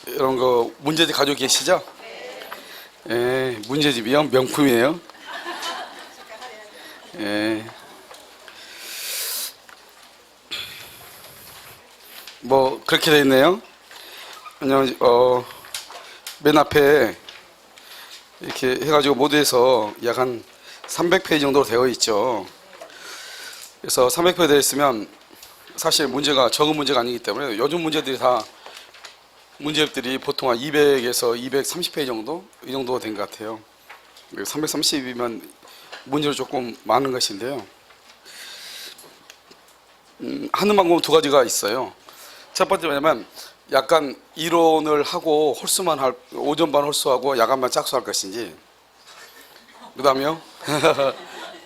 이런 거 문제집 가지고 계시죠? 예, 문제집이요? 명품이에요. 예. 뭐 그렇게 돼 있네요. 왜냐면 맨 앞에 이렇게 해가지고 모두에서 약 한 300페이지 정도로 되어 있죠. 그래서 300페이지 되어 있으면 사실 문제가 적은 문제가 아니기 때문에 요즘 문제들이 다 문제집들이 보통 한 200에서 230페이지 정도? 이 정도가 된 것 같아요. 330이면 문제로 조금 많은 것인데요. 하는 방법은 두 가지가 있어요. 첫 번째 뭐냐면 약간 이론을 하고 홀수만 오전반 홀수하고 야간만 짝수할 것인지, 그 다음에요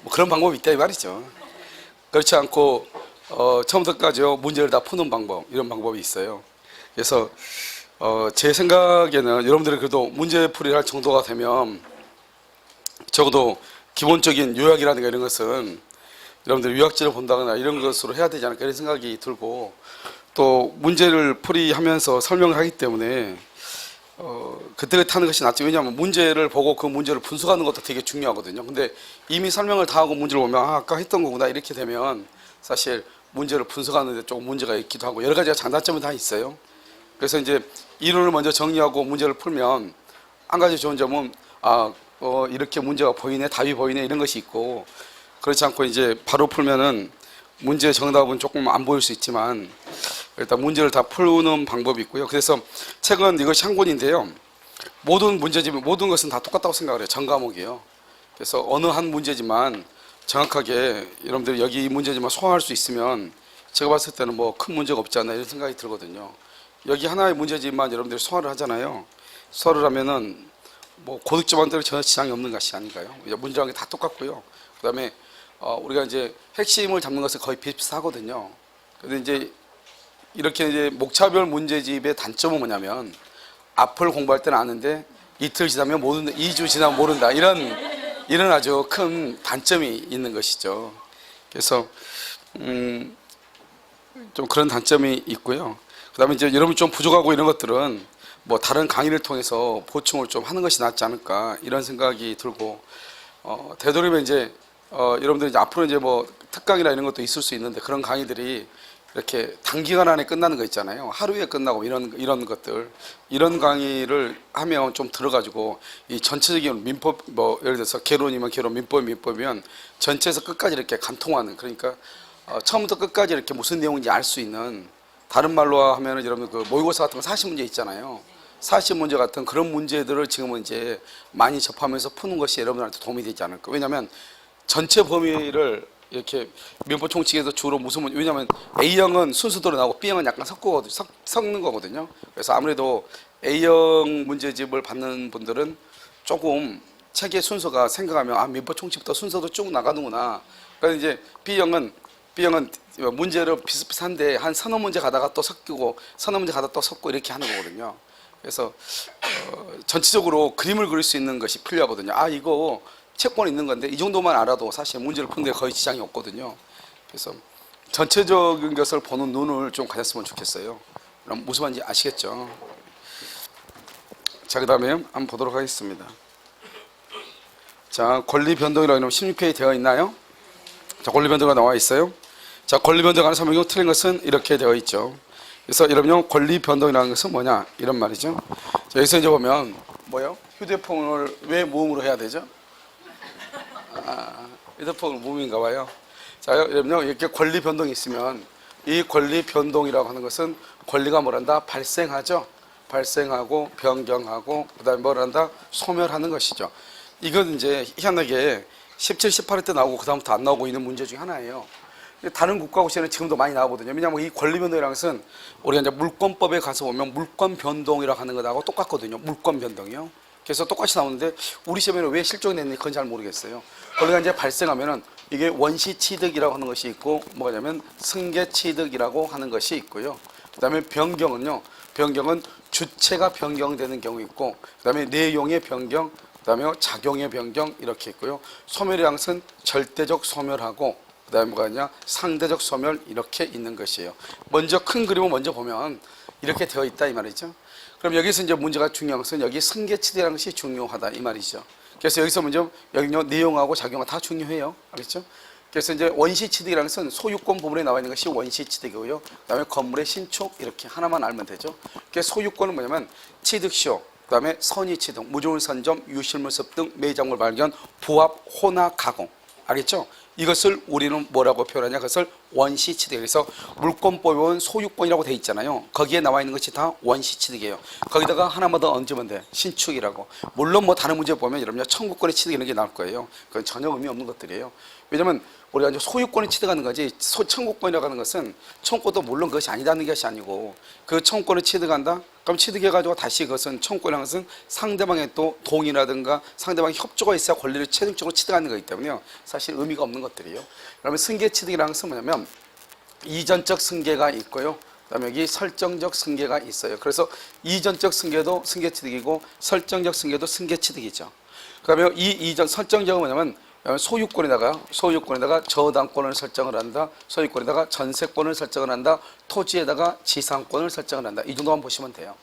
뭐 그런 방법이 있다 이 말이죠. 그렇지 않고 처음부터까지요 문제를 다 푸는 방법, 이런 방법이 있어요. 그래서 제 생각에는 여러분들이 그래도 문제풀이를 할 정도가 되면 적어도 기본적인 요약이라든가 이런 것은 여러분들이 유학지를 본다거나 이런 것으로 해야 되지 않을까 이런 생각이 들고, 또 문제를 풀이하면서 설명을 하기 때문에 그때그때 하는 것이 낫죠. 왜냐하면 문제를 보고 그 문제를 분석하는 것도 되게 중요하거든요. 근데 이미 설명을 다 하고 문제를 보면 아까 했던 거구나 이렇게 되면 사실 문제를 분석하는 데 조금 문제가 있기도 하고 여러 가지가 장단점이 다 있어요. 그래서 이제 이론을 먼저 정리하고 문제를 풀면 한 가지 좋은 점은 이렇게 문제가 보이네, 답이 보이네 이런 것이 있고, 그렇지 않고 이제 바로 풀면은 문제의 정답은 조금 안 보일 수 있지만 일단 문제를 다 푸는 방법이 있고요. 그래서 책은 이것이 한 권인데요. 모든 문제집, 모든 것은 다 똑같다고 생각을 해요. 전 과목이요. 그래서 어느 한 문제지만 정확하게 여러분들이 여기 이 문제지만 소화할 수 있으면 제가 봤을 때는 뭐 큰 문제가 없지 않나 이런 생각이 들거든요. 여기 하나의 문제지만 여러분들이 소화를 하잖아요. 소화를 하면은 뭐 고득점한테는 전혀 지장이 없는 것이 아닌가요? 문제라는 게 다 똑같고요. 그 다음에 우리가 이제 핵심을 잡는 것은 거의 비슷하거든요. 근데 이제 이렇게 이제 목차별 문제집의 단점은 뭐냐면 앞을 공부할 때는 아는데 이틀 지나면 모른다, 2주 지나면 모른다, 이런 아주 큰 단점이 있는 것이죠. 그래서 좀 그런 단점이 있고요. 그 다음에 이제 여러분이 좀 부족하고 이런 것들은 뭐 다른 강의를 통해서 보충을 좀 하는 것이 낫지 않을까 이런 생각이 들고, 되도록이면 이제 여러분들이 이제 앞으로 이제 뭐 특강이나 이런 것도 있을 수 있는데 그런 강의들이 이렇게 단기간 안에 끝나는 거 있잖아요. 하루에 끝나고 이런 것들, 이런 강의를 하면 좀 들어가지고 이 전체적인 민법, 뭐 예를 들어서 개론이면 개론, 민법이면 전체에서 끝까지 이렇게 관통하는, 그러니까 처음부터 끝까지 이렇게 무슨 내용인지 알 수 있는, 다른 말로 하면은 여러분 그 모의고사 같은 거 40문제 있잖아요. 40문제 같은 그런 문제들을 지금은 이제 많이 접하면서 푸는 것이 여러분한테 도움이 되지 않을까. 왜냐하면 전체 범위를 이렇게 면포 총칙에서 주로 무슨 문제, 왜냐하면 A형은 순서대로 나오고 B형은 약간 섞는 거거든요. 그래서 아무래도 A형 문제집을 받는 분들은 조금 책의 순서가 생각하면 면포 총칙부터 순서도 쭉 나가는구나. 그래서 이제 B형은 문제를 비슷비슷한데 한 서너 문제 가다가 또 섞이고 서너 문제 가다가 또 섞고 이렇게 하는 거거든요. 그래서 전체적으로 그림을 그릴 수 있는 것이 필요하거든요. 이거 채권이 있는 건데 이 정도만 알아도 사실 문제를 푸는 데 거의 지장이 없거든요. 그래서 전체적인 것을 보는 눈을 좀 가졌으면 좋겠어요. 그럼 무슨 말인지 아시겠죠? 자, 그 다음에 한번 보도록 하겠습니다. 자, 권리 변동이라고 하면 16페이지 되어 있나요? 자, 권리 변동가 나와 있어요. 자, 권리 변동하는 설명이 틀린 것은 이렇게 되어 있죠. 그래서 여러분요, 권리 변동이라는 것은 뭐냐 이런 말이죠. 자, 여기서 이제 보면 뭐요? 휴대폰을 왜 무음으로 해야 되죠? 휴대폰을 무음인가 봐요. 자, 여러분요, 이렇게 권리 변동이 있으면 이 권리 변동이라고 하는 것은 권리가 뭐란다? 발생하죠. 발생하고 변경하고 그다음에 뭐란다? 소멸하는 것이죠. 이건 이제 희한하게 17, 18회 때 나오고 그 다음부터 안 나오고 있는 문제 중에 하나예요. 다른 국가고시에는 지금도 많이 나오거든요. 왜냐하면 이 권리 변동이라는 것은 우리가 이제 물권법에 가서 보면 물권 변동이라고 하는 것하고 똑같거든요. 물권 변동이요. 그래서 똑같이 나오는데 우리 시험에는 왜 실종이 됐는지 그건 잘 모르겠어요. 권리가 이제 발생하면은 이게 원시 취득이라고 하는 것이 있고 뭐냐면 승계 취득이라고 하는 것이 있고요. 그다음에 변경은요. 변경은 주체가 변경되는 경우 있고 그다음에 내용의 변경, 그다음에 작용의 변경 이렇게 있고요. 소멸이라는 것은 절대적 소멸하고 그다음에 뭐가 있냐? 상대적 소멸 이렇게 있는 것이에요. 먼저 큰 그림을 먼저 보면 이렇게 되어 있다 이 말이죠. 그럼 여기서 이제 문제가 중요한 것은 여기 승계치대라는 것이 중요하다 이 말이죠. 그래서 여기서 먼저 여기 내용하고 작용은 다 중요해요. 알겠죠? 그래서 이제 원시취득이라는 것은 소유권 부분에 나와 있는 것이 원시취득이고요. 그다음에 건물의 신축 이렇게 하나만 알면 되죠. 그래서 소유권은 뭐냐면 취득시효, 그다음에 선의취득, 무조건 선점, 유실물 습득, 매장물 발견, 부합, 혼합, 가공. 알겠죠? 이것을 우리는 뭐라고 표현하냐? 그것을 원시취득. 그래서 물권법은 소유권이라고 돼 있잖아요. 거기에 나와 있는 것이 다 원시취득이에요. 거기다가 하나만 더 얹으면 돼. 신축이라고. 물론 뭐 다른 문제 보면 여러분요 청구권의 취득 이런 게 나올 거예요. 그건 전혀 의미 없는 것들이에요. 왜냐면 우리가 이제 소유권을 취득하는 거지 청구권이라고 하는 것은 청구도 물론 그것이 아니다는 것이 아니고 그 청구권을 취득한다? 그럼 취득해가지고 다시 그것은 청구권이라는 것은 상대방의 또 동의라든가 상대방의 협조가 있어야 권리를 최종적으로 취득하는 거기 때문에요. 사실 의미가 없는 것들이에요. 그러면 승계 취득이라는 것은 뭐냐면 이전적 승계가 있고요. 그다음에 여기 설정적 승계가 있어요. 그래서 이전적 승계도 승계 취득이고 설정적 승계도 승계 취득이죠. 그다음에 이 이전 설정적은 뭐냐면 소유권에다가 저당권을 설정을 한다. 소유권에다가 전세권을 설정을 한다. 토지에다가 지상권을 설정을 한다. 이 정도만 보시면 돼요.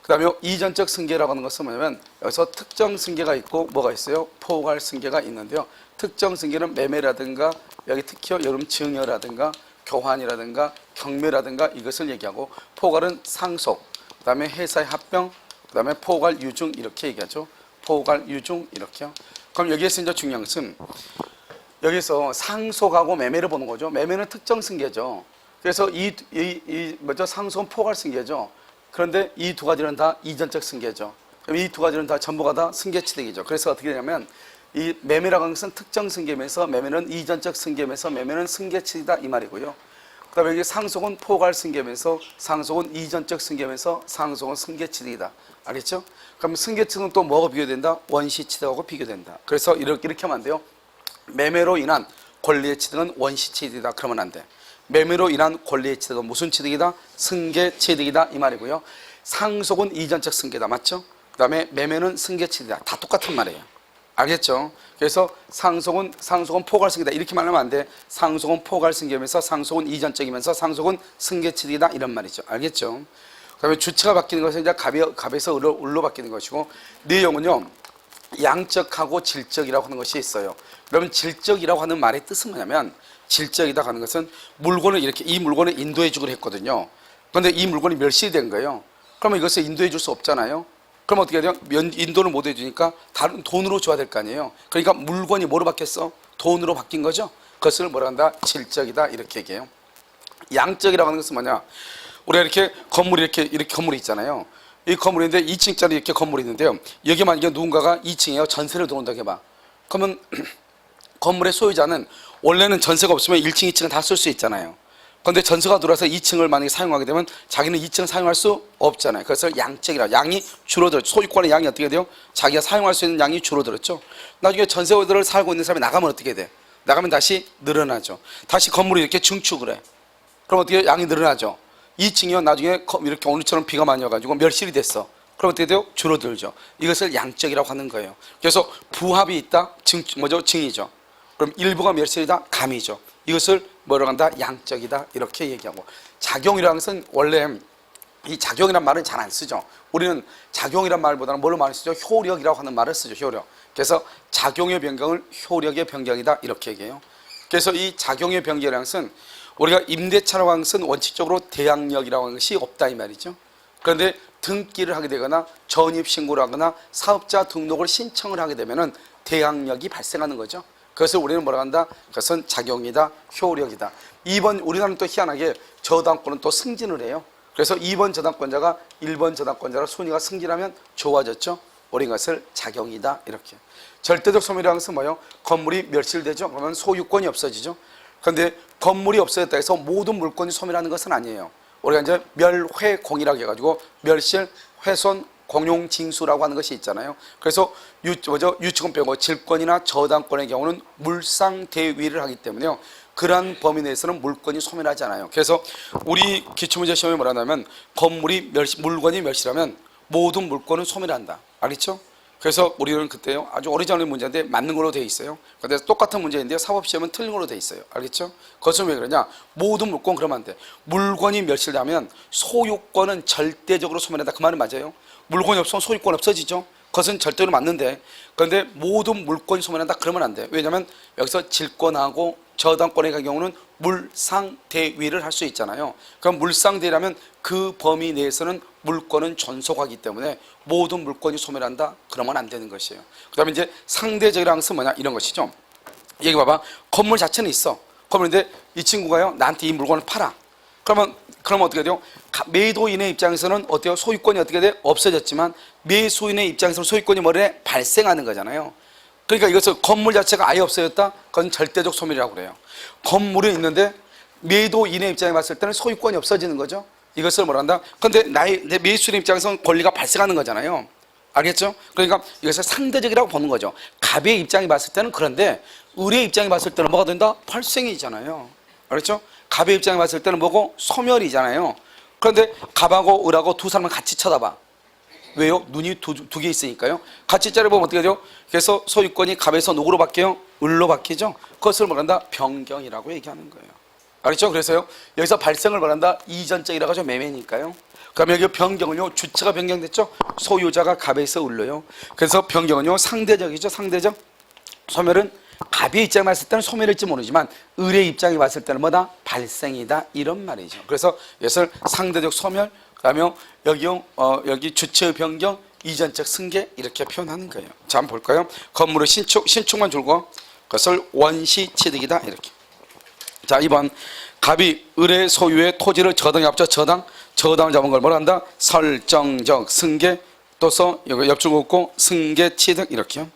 그 다음에 이전적 승계라고 하는 것은 뭐냐면 여기서 특정 승계가 있고 뭐가 있어요? 포괄 승계가 있는데요. 특정 승계는 매매라든가 여기 특히 여름 증여라든가 교환이라든가 경매라든가 이것을 얘기하고 포괄은 상속, 그 다음에 회사의 합병, 그 다음에 포괄 유증 이렇게 얘기하죠. 포괄 유증 이렇게요. 그럼 여기에서 이제 중요한 것은 여기서 상속하고 매매를 보는 거죠. 매매는 특정 승계죠. 그래서 상속은 포괄 승계죠. 그런데 이 두 가지는 다 이전적 승계죠. 그럼 이 두 가지는 다 전부가 다 승계 취득이죠. 그래서 어떻게 되냐면 이 매매라고 하는 것은 특정 승계면서 매매는 이전적 승계면서 매매는 승계 취득이다 이 말이고요. 그다음에 여기 상속은 포괄 승계면서 상속은 이전적 승계면서 상속은 승계 취득이다. 알겠죠? 그럼 승계 취득은 또 뭐가 비교된다? 원시 취득하고 비교된다. 그래서 이렇게 하면 안 돼요. 매매로 인한 권리의 취득은 원시 취득이다. 그러면 안 돼. 매매로 인한 권리의 취득은 무슨 취득이다? 승계 취득이다 이 말이고요. 상속은 이전적 승계다. 맞죠? 그다음에 매매는 승계 취득이다. 다 똑같은 말이에요. 알겠죠? 그래서 상속은 포괄 승계다. 이렇게 말하면 안 돼. 상속은 포괄 승계면서 상속은 이전적이면서 상속은 승계 취득이다 이런 말이죠. 알겠죠? 그다음에 주체가 바뀌는 것은 이제 갑에서 을로 바뀌는 것이고 내용은요. 양적하고 질적이라고 하는 것이 있어요. 그러면 질적이라고 하는 말의 뜻은 뭐냐면 질적이다 하는 것은 물건을 이렇게 이 물건을 인도해 주기로 했거든요. 그런데 이 물건이 멸실된 거예요. 그러면 이것을 인도해 줄 수 없잖아요. 그럼 어떻게 해야 돼요? 인도를 못 해주니까 다른 돈으로 줘야 될 거 아니에요. 그러니까 물건이 뭐로 바뀌었어? 돈으로 바뀐 거죠. 그것을 뭐라 한다? 질적이다 이렇게 얘기해요. 양적이라고 하는 것은 뭐냐? 우리가 이렇게 건물이 이렇게 건물이 있잖아요. 이 건물인데 2층짜리 이렇게 건물이 있는데요. 여기 만약에 누군가가 2층에요 전세를 들어온다고 해봐. 그러면 건물의 소유자는 원래는 전세가 없으면 1층, 2층은 다 쓸 수 있잖아요. 그런데 전세가 들어와서 2층을 만약에 사용하게 되면 자기는 2층을 사용할 수 없잖아요. 그래서 양적이라 양이 줄어들었죠. 소유권의 양이 어떻게 돼요? 자기가 사용할 수 있는 양이 줄어들었죠. 나중에 전세호들을 살고 있는 사람이 나가면 어떻게 돼? 나가면 다시 늘어나죠. 다시 건물이 이렇게 증축을 해. 그럼 어떻게 양이 늘어나죠. 2층이요 나중에 이렇게 오늘처럼 비가 많이 와가지고 멸실이 됐어. 그럼 어떻게 돼요? 줄어들죠. 이것을 양적이라고 하는 거예요. 그래서 부합이 있다. 증이죠. 그럼 일부가 멸실이다. 감이죠. 이것을 뭐라고 한다? 양적이다. 이렇게 얘기하고 작용이라는 것은 원래 이 작용이란 말은 잘 안 쓰죠. 우리는 작용이란 말보다는 뭘로 많이 쓰죠? 효력이라고 하는 말을 쓰죠. 효력. 그래서 작용의 변경을 효력의 변경이다. 이렇게 얘기해요. 그래서 이 작용의 변경이라는 것은 우리가 임대차라고 하는 것은 원칙적으로 대항력이라고 하는 것이 없다 이 말이죠. 그런데 등기를 하게 되거나 전입신고를 하거나 사업자 등록을 신청을 하게 되면은 대항력이 발생하는 거죠. 그것을 우리는 뭐라고 한다? 그것은 작용이다, 효력이다. 2번 우리나라는 또 희한하게 저당권은 또 승진을 해요. 그래서 2번 저당권자가 1번 저당권자로 순위가 승진하면 좋아졌죠. 우리는 것을 작용이다 이렇게. 절대적 소멸이라는 것은 뭐예요? 건물이 멸실되죠. 그러면 소유권이 없어지죠. 그런데 건물이 없어졌다 해서 모든 물건이 소멸하는 것은 아니에요. 우리가 이제 멸회공이라고 해가지고 멸실, 훼손, 공용징수라고 하는 것이 있잖아요. 그래서 유치권 빼고 질권이나 저당권의 경우는 물상대위를 하기 때문에요. 그러한 범위 내에서는 물건이 소멸하지 않아요. 그래서 우리 기출문제 시험에 뭐라 하냐면 물건이 멸실하면 모든 물건은 소멸한다. 알겠죠? 그래서 우리는 그때요 아주 오래전의 문제인데 맞는 걸로 되어 있어요. 근데 똑같은 문제인데 사법시험은 틀린 걸로 되어 있어요. 알겠죠? 그것은 왜 그러냐? 모든 물건 그러면 안 돼. 물건이 멸실되면 소유권은 절대적으로 소멸한다. 그 말은 맞아요. 물건이 없으면 소유권 없어지죠. 그것은 절대로 맞는데, 그런데 모든 물건이 소멸한다 그러면 안 돼. 왜냐하면 여기서 질권하고 저당권의 경우는 물상대위를 할 수 있잖아요. 그럼 물상대위라면 그 범위 내에서는 물건은 존속하기 때문에 모든 물건이 소멸한다 그러면 안 되는 것이에요. 그 다음에 이제 상대적이라는 것은 뭐냐 이런 것이죠. 여기 봐봐, 건물 자체는 있어. 건물인데 이 친구가요 나한테 이 물건을 팔아. 그러면 어떻게 돼요? 매도인의 입장에서는 어때요? 소유권이 어떻게 돼? 없어졌지만 매수인의 입장에서는 소유권이 뭐래? 발생하는 거잖아요. 그러니까 이것을 건물 자체가 아예 없어졌다? 그건 절대적 소멸이라고 그래요. 건물이 있는데 매도인의 입장에 봤을 때는 소유권이 없어지는 거죠. 이것을 뭐라 한다? 근데 내 매수인의 입장에서는 권리가 발생하는 거잖아요. 알겠죠? 그러니까 이것을 상대적이라고 보는 거죠. 갑의 입장에 봤을 때는 그런데 을의 입장에 봤을 때는 뭐가 된다? 발생이잖아요. 알겠죠? 갑의 입장에 봤을 때는 뭐고? 소멸이잖아요. 그런데 갑하고 을하고 두 사람을 같이 쳐다봐. 왜요? 눈이 두 개 있으니까요. 같이 째려보면 어떻게 돼요? 그래서 소유권이 갑에서 누구로 바뀌어요? 을로 바뀌죠. 그것을 뭐란다? 변경이라고 얘기하는 거예요. 알겠죠? 그래서요 여기서 발생을 말한다? 이전적이라고 하죠. 매매니까요. 그럼 여기 변경은요 주체가 변경됐죠. 소유자가 갑에서 을로요. 그래서 변경은요 상대적이죠. 상대적. 소멸은 갑의 입장에 봤을 때는 소멸일지 모르지만 을의 입장에 봤을 때는 뭐다? 발생이다 이런 말이죠. 그래서 이것을 상대적 소멸, 그다음에 여기 주체의 변경, 이전적 승계 이렇게 표현하는 거예요. 자 한번 볼까요? 건물의 신축만 줄고 그것을 원시취득이다 이렇게. 자 2번 갑이 을의 소유의 토지를 저당에 앞서 저당을 잡은 걸 뭐라 한다? 설정적 승계, 또서 여기 옆줄 긋고 승계 취득 이렇게요.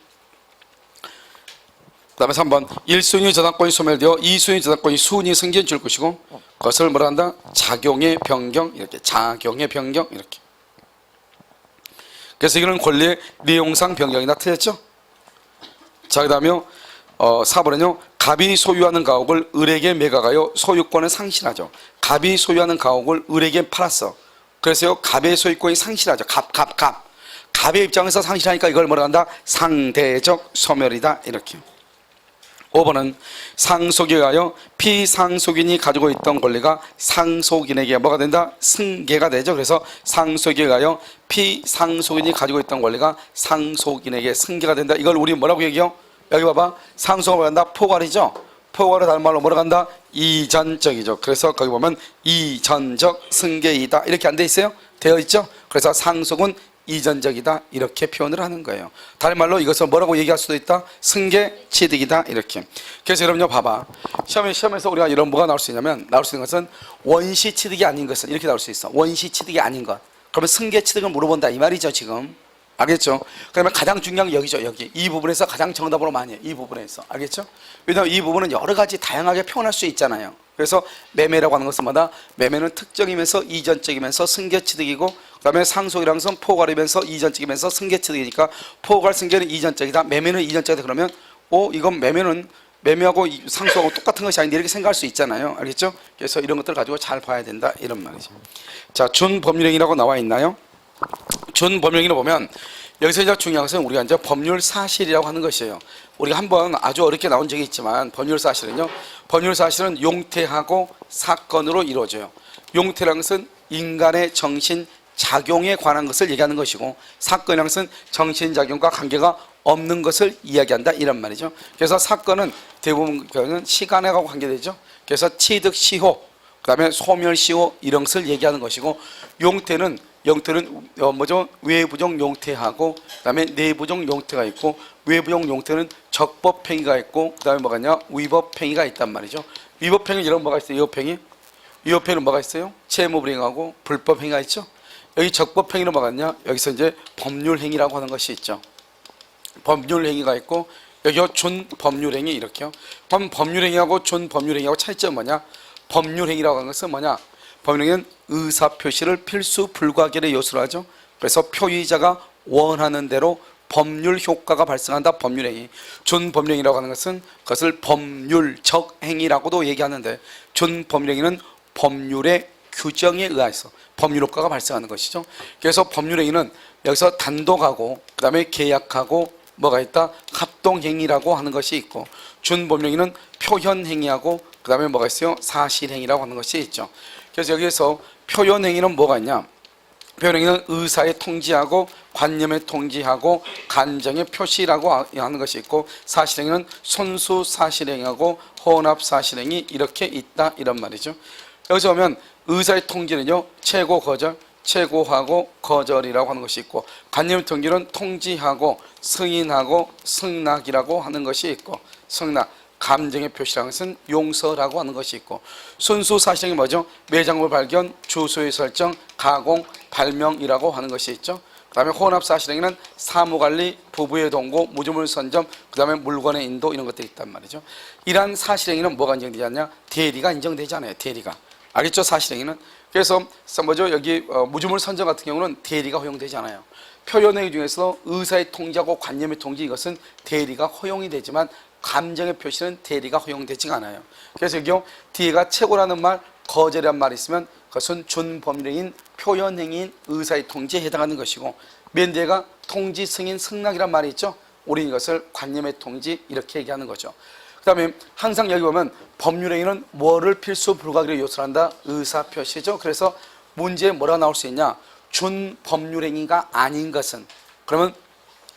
그 다음에 3번 1순위 저당권이 소멸되어 2순위 저당권이 순위 승계인 줄 것이고 그것을 뭐라 한다? 작용의 변경 이렇게. 작용의 변경 이렇게. 그래서 이거는 권리의 내용상 변경이다. 틀렸죠? 자 그 다음에 4번은요 갑이 소유하는 가옥을 을에게 매각하여 소유권을 상실하죠. 갑이 소유하는 가옥을 을에게 팔았어. 그래서요 갑의 소유권이 상실하죠. 갑의 입장에서 상실하니까 이걸 뭐라 한다? 상대적 소멸이다 이렇게. 5번은 상속에 의하여 피상속인이 가지고 있던 권리가 상속인에게 뭐가 된다? 승계가 되죠. 그래서 상속에 의하여 피상속인이 가지고 있던 권리가 상속인에게 승계가 된다. 이걸 우리 뭐라고 얘기해요? 여기 봐봐. 상속을 뭐라 한다? 포괄이죠. 포괄을 다른 말로 뭐라고 한다? 이전적이죠. 그래서 거기 보면 이전적 승계이다 이렇게 안 돼 있어요? 되어 있죠. 그래서 상속은 이전적이다 이렇게 표현을 하는 거예요. 다른 말로 이것을 뭐라고 얘기할 수도 있다? 승계 취득이다 이렇게. 그래서 여러분요 봐봐, 시험에서 우리가 이런 뭐가 나올 수 있냐면, 나올 수 있는 것은 원시 취득이 아닌 것은 이렇게 나올 수 있어. 원시 취득이 아닌 것. 그러면 승계 취득을 물어본다 이 말이죠 지금. 알겠죠? 그러면 가장 중요한 게 여기죠. 여기 이 부분에서 가장 정답으로 많이 해요. 이 부분에서. 알겠죠? 왜냐하면 이 부분은 여러 가지 다양하게 표현할 수 있잖아요. 그래서 매매라고 하는 것은 뭐다? 매매는 특정이면서 이전적이면서 승계취득이고, 그 다음에 상속이라는 것은 포괄이면서 이전적이면서 승계취득이니까 포괄 승계는 이전적이다, 매매는 이전적이다. 그러면 이건 매매하고 상속하고 똑같은 것이 아닌데 이렇게 생각할 수 있잖아요. 알겠죠? 그래서 이런 것들을 가지고 잘 봐야 된다 이런 말이죠. 자, 준법률행위라고 나와 있나요? 준법률행위를 보면 여기서 이제 중요한 것은 우리가 이제 법률 사실이라고 하는 것이에요. 우리가 한번 아주 어렵게 나온 적이 있지만 법률 사실은요, 법률 사실은 용태하고 사건으로 이루어져요. 용태라는 것은 인간의 정신 작용에 관한 것을 얘기하는 것이고, 사건이라는 것은 정신 작용과 관계가 없는 것을 이야기한다 이런 말이죠. 그래서 사건은 대부분 시간하고 관계되죠. 그래서 취득 시효, 그 다음에 소멸 시효 이런 것을 얘기하는 것이고, 용태는 뭐죠? 외부적 용태하고 그다음에 내부적 용태가 있고, 외부적 용태는 적법행위가 있고, 그다음에 뭐가 있냐? 위법행위가 있단 말이죠. 위법행위 이런 뭐가 있어요? 위법행위는 뭐가 있어요? 채무불이행하고 불법행위가 있죠. 여기 적법행위는 뭐가 있냐? 여기서 이제 법률행위라고 하는 것이 있죠. 법률행위가 있고, 여기 준법률행위 이렇게요. 그럼 법률행위하고 준법률행위하고 차이점은 뭐냐? 법률행위라고 하는 것은 뭐냐? 법률행위는 의사표시를 필수 불가결의 요소로 하죠. 그래서 표의자가 원하는 대로 법률 효과가 발생한다. 법률행위. 준법률행위라고 하는 것은 그것을 법률적 행위라고도 얘기하는데, 준법률행위는 법률의 규정에 의해서 법률 효과가 발생하는 것이죠. 그래서 법률행위는 여기서 단독하고 그 다음에 계약하고 뭐가 있다? 합동행위라고 하는 것이 있고, 준법령행위는 표현행위하고 그 다음에 뭐가 있어요? 사실행위라고 하는 것이 있죠. 그래서 여기에서 표현행위는 뭐가 있냐? 표현행위는 의사의 통지하고 관념의 통지하고 감정의 표시라고 하는 것이 있고, 사실행위는 손수 사실행위하고 혼합 사실행위 이렇게 있다 이런 말이죠. 여기서 보면 의사의 통지는요, 최고 거절, 최고하고 거절이라고 하는 것이 있고, 관념의 통지는 통지하고 승인하고 승낙이라고 하는 것이 있고, 승낙, 감정의 표시라는 것은 용서라고 하는 것이 있고, 순수 사실행위 뭐죠? 매장물 발견, 주소의 설정, 가공, 발명이라고 하는 것이 있죠. 그 다음에 혼합 사실행위는 사무관리, 부부의 동고, 무주물 선점, 그 다음에 물건의 인도 이런 것들이 있단 말이죠. 이러한 사실행위는 뭐가 인정되지 않냐? 대리가 인정되지 않아요. 대리가. 알겠죠? 사실행위는. 그래서 뭐죠? 여기 무주물 선점 같은 경우는 대리가 허용되지 않아요. 표현행위 중에서 의사의 통지하고 관념의 통지, 이것은 대리가 허용이 되지만 감정의 표시는 대리가 허용되지가 않아요. 그래서 여기 뒤에가 최고라는 말, 거절이란 말이 있으면 그것은 준법령인 표현행위인 의사의 통지에 해당하는 것이고, 맨 뒤에가 통지, 승인, 승낙이란 말이 있죠. 우리는 이것을 관념의 통지 이렇게 얘기하는 거죠. 그 다음에 항상 여기 보면 법률행위는 뭐를 필수 불가결의 요소로 한다? 의사표시죠. 그래서 문제에 뭐라고 나올 수 있냐? 준법률행위가 아닌 것은, 그러면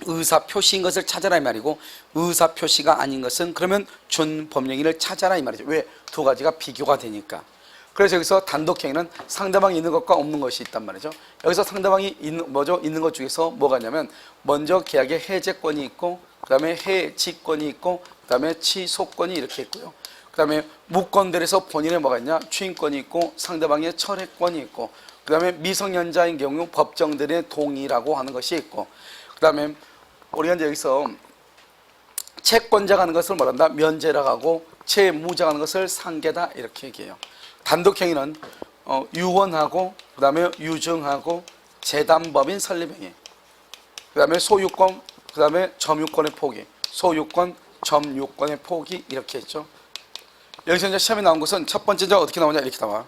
의사표시인 것을 찾아라 이 말이고, 의사표시가 아닌 것은 그러면 준법령행위를 찾아라 이 말이죠. 왜? 두 가지가 비교가 되니까. 그래서 여기서 단독행위는 상대방이 있는 것과 없는 것이 있단 말이죠. 여기서 상대방이 있는 것 중에서 뭐가 있냐면, 먼저 계약의 해제권이 있고, 그 다음에 해지권이 있고, 그 다음에 취소권이 이렇게 있고요. 그 다음에 무권들에서 본인의 뭐가 있냐? 추인권이 있고, 상대방의 철회권이 있고, 그 다음에 미성년자인 경우 법정들의 동의라고 하는 것이 있고, 그 다음에 우리가 이제 여기서 채권자가 하는 것을 뭐란다? 면제라고 하고, 채무자가 하는 것을 상계다 이렇게 얘기해요. 단독행위는 유언하고, 그 다음에 유증하고, 재담법인 설립행위, 그 다음에 소유권, 그 다음에 점유권의 포기, 소유권, 점유권의 포기 이렇게 했죠. 여기서 이제 시험에 나온 것은 첫 번째가 어떻게 나오냐 이렇게 나와.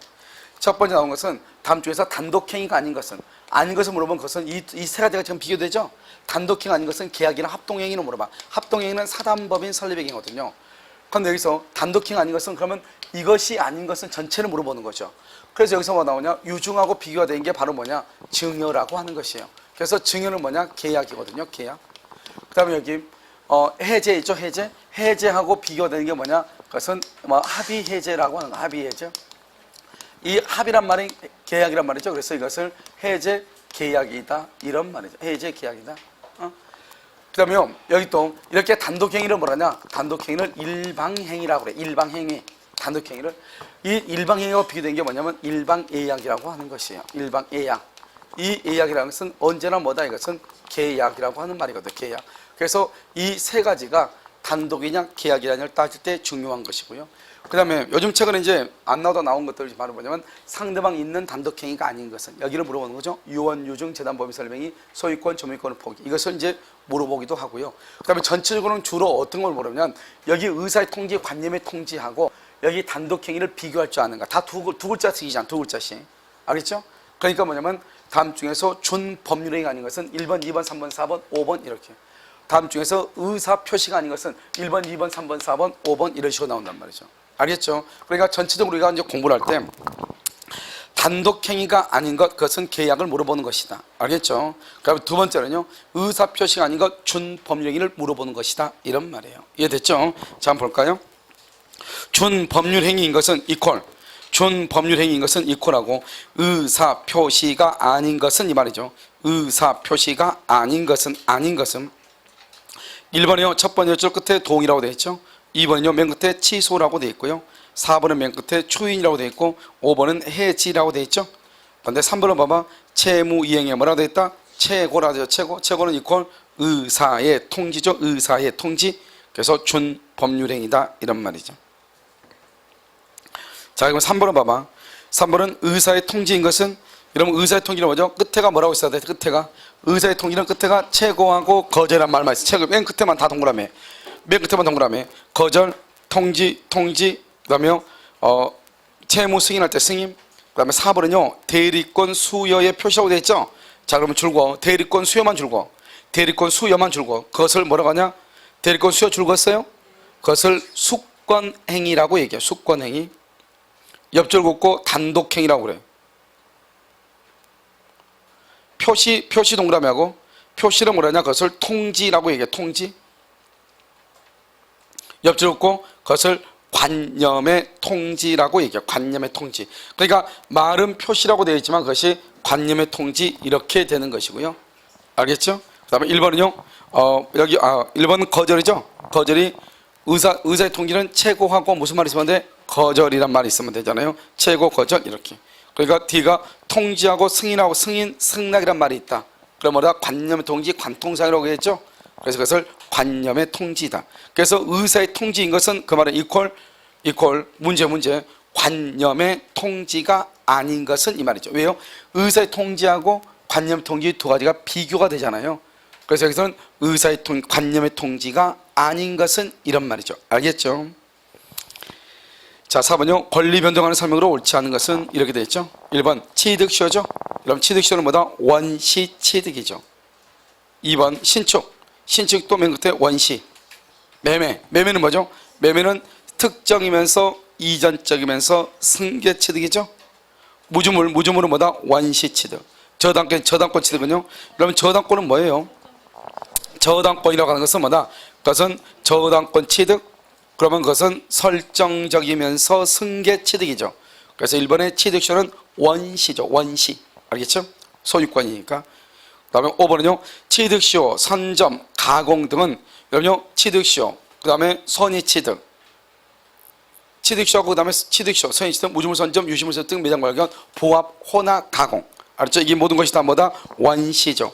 첫 번째 나온 것은 다음 중에서 단독행위가 아닌 것은, 아닌 것을 물어본 것은 이 세 가지가 지금 비교되죠. 단독행위 아닌 것은 계약이나 합동행위로 물어봐. 합동행위는 사단법인 설립행위거든요. 그런데 여기서 단독행위 아닌 것은, 그러면 이것이 아닌 것은 전체를 물어보는 거죠. 그래서 여기서 뭐 나오냐? 유증하고 비교가 된 게 바로 뭐냐? 증여라고 하는 것이에요. 그래서 증여는 뭐냐? 계약이거든요. 계약. 그 다음에 여기 해제 있죠. 해제. 해제하고 비교가 되는 게 뭐냐? 그것은 뭐 합의 해제라고 하는 거. 합의 해제. 이 합의란 말이 계약이란 말이죠. 그래서 이것을 해제 계약이다 이런 말이죠. 해제 계약이다. 그 다음에 여기 또 이렇게 단독행위를 뭐라냐? 단독행위를 일방행위라고 그래. 일방행위. 단독행위를. 이 일방행위와 비교된 게 뭐냐면 일방예약이라고 하는 것이에요. 일방예약. 이 예약이라는 것은 언제나 뭐다? 이것은 계약이라고 하는 말이거든. 계약. 그래서 이 세 가지가 단독이냐 계약이냐를 따질 때 중요한 것이고요. 그 다음에 요즘 최근에 이제 안 나오다 나온 것들이 바로 뭐냐면, 상대방이 있는 단독행위가 아닌 것은, 여기를 물어보는 거죠. 유언, 유증, 재단법인 설명이, 소유권, 점유권의 포기, 이것을 이제 물어보기도 하고요. 그 다음에 전체적으로는 주로 어떤 걸 물어보냐면, 여기 의사의 통지, 관념의 통지하고 여기 단독행위를 비교할 줄 아는가. 다 두 글자씩이잖아. 두 글자씩. 알겠죠? 그러니까 뭐냐면 다음 중에서 준법률행위가 아닌 것은 1번, 2번, 3번, 4번, 5번 이렇게. 다음 중에서 의사표시가 아닌 것은 1번, 2번, 3번, 4번, 5번 이런 식으로 나온단 말이죠. 알겠죠? 그러니까 전체적으로 우리가 이제 공부를 할 때 단독행위가 아닌 것, 그것은 계약을 물어보는 것이다. 알겠죠? 그다음에 두 번째는요, 의사표시가 아닌 것, 준법률행위를 물어보는 것이다. 이런 말이에요. 이해됐죠? 자, 한번 볼까요? 준법률행위인 것은 이퀄. 준법률행위인 것은 이퀄하고, 의사표시가 아닌 것은 이 말이죠. 의사표시가 아닌 것은 1번이요. 첫 번째 줄 끝에 동이라고 되어 있죠. 2번은요. 맨 끝에 취소라고 되어 있고요. 4번은 맨 끝에 추인이라고 되어 있고, 5번은 해지라고 되어 있죠. 그런데 3번은 봐봐. 채무이행에 뭐라고 되어 있다? 최고라고 되어 있죠. 최고는 이퀄 의사의 통지죠. 의사의 통지. 그래서 준법률행위다 이런 말이죠. 자, 그럼 3번은 봐봐. 3번은 의사의 통지인 것은, 여러분 의사의 통지는 뭐죠? 끝에가 뭐라고 있어야 돼? 끝에가 의사의 통지는 끝에가 최고하고 거절이란 말만 있어. 최고 맨 끝에만 다 동그라미. 맨 끝에만 동그라미. 거절, 통지, 그다음에 채무 승인할 때 승인. 그다음에 4번은요. 대리권 수여의 표시라고 되어 있죠. 자, 그러면 줄거 대리권 수여만 줄거. 대리권 수여만 줄고 그것을 뭐라고 하냐? 대리권 수여 줄었어요? 그것을 수권행위라고 얘기해요. 수권행위. 옆줄 긋고 단독행위라고 그래요. 표시 동그라미하고 표시를 뭐라냐? 그것을 통지라고 얘기해요. 통지. 옆줄 긋고 그것을 관념의 통지라고 얘기해요. 관념의 통지. 그러니까 말은 표시라고 되어 있지만 그것이 관념의 통지 이렇게 되는 것이고요. 알겠죠? 그 다음에 1번은요. 여기 1번은 거절이죠. 거절이 의사의 통지는 최고하고 무슨 말이 있으면 돼? 거절이란 말이 있으면 되잖아요. 최고, 거절 이렇게. 그러니까 D가 통지하고 승인하고 승낙이란 말이 있다. 그럼 뭐다? 관념의 통지, 관통상이라고 했죠. 그래서 그것을 관념의 통지다. 그래서 의사의 통지인 것은 그 말은 이퀄 문제 관념의 통지가 아닌 것은 이 말이죠. 왜요? 의사의 통지하고 관념 통지 두 가지가 비교가 되잖아요. 그래서 여기서는 의사의 관념의 통지가 아닌 것은 이런 말이죠. 알겠죠? 자, 4번요. 권리 변동하는 설명으로 옳지 않은 것은 이렇게 되어 있죠. 1번 취득시효죠. 그럼 취득시효는 뭐다? 원시 취득이죠. 2번 신축도 맨 끝에 원시. 매매는 뭐죠? 매매는 특정이면서 이전적이면서 승계 취득이죠. 무주물은 뭐다? 원시 취득. 저당권 취득은요. 그러면 저당권은 뭐예요? 저당권이라고 하는 것은 뭐다? 그것은 저당권 취득. 그러면 그것은 설정적이면서 승계 취득이죠. 그래서 1번의 취득시효는 원시죠. 원시. 알겠죠? 소유권이니까. 그 다음에 5번은요. 취득시효, 선점, 가공 등은 여러분요. 취득시효, 그 다음에 선의취득. 취득시효하고 그 다음에 취득시효, 선의취득, 무주물 선점, 유시물 선택, 매장 발견, 보합, 혼합, 가공. 알았죠? 이게 모든 것이 다 뭐다? 원시죠.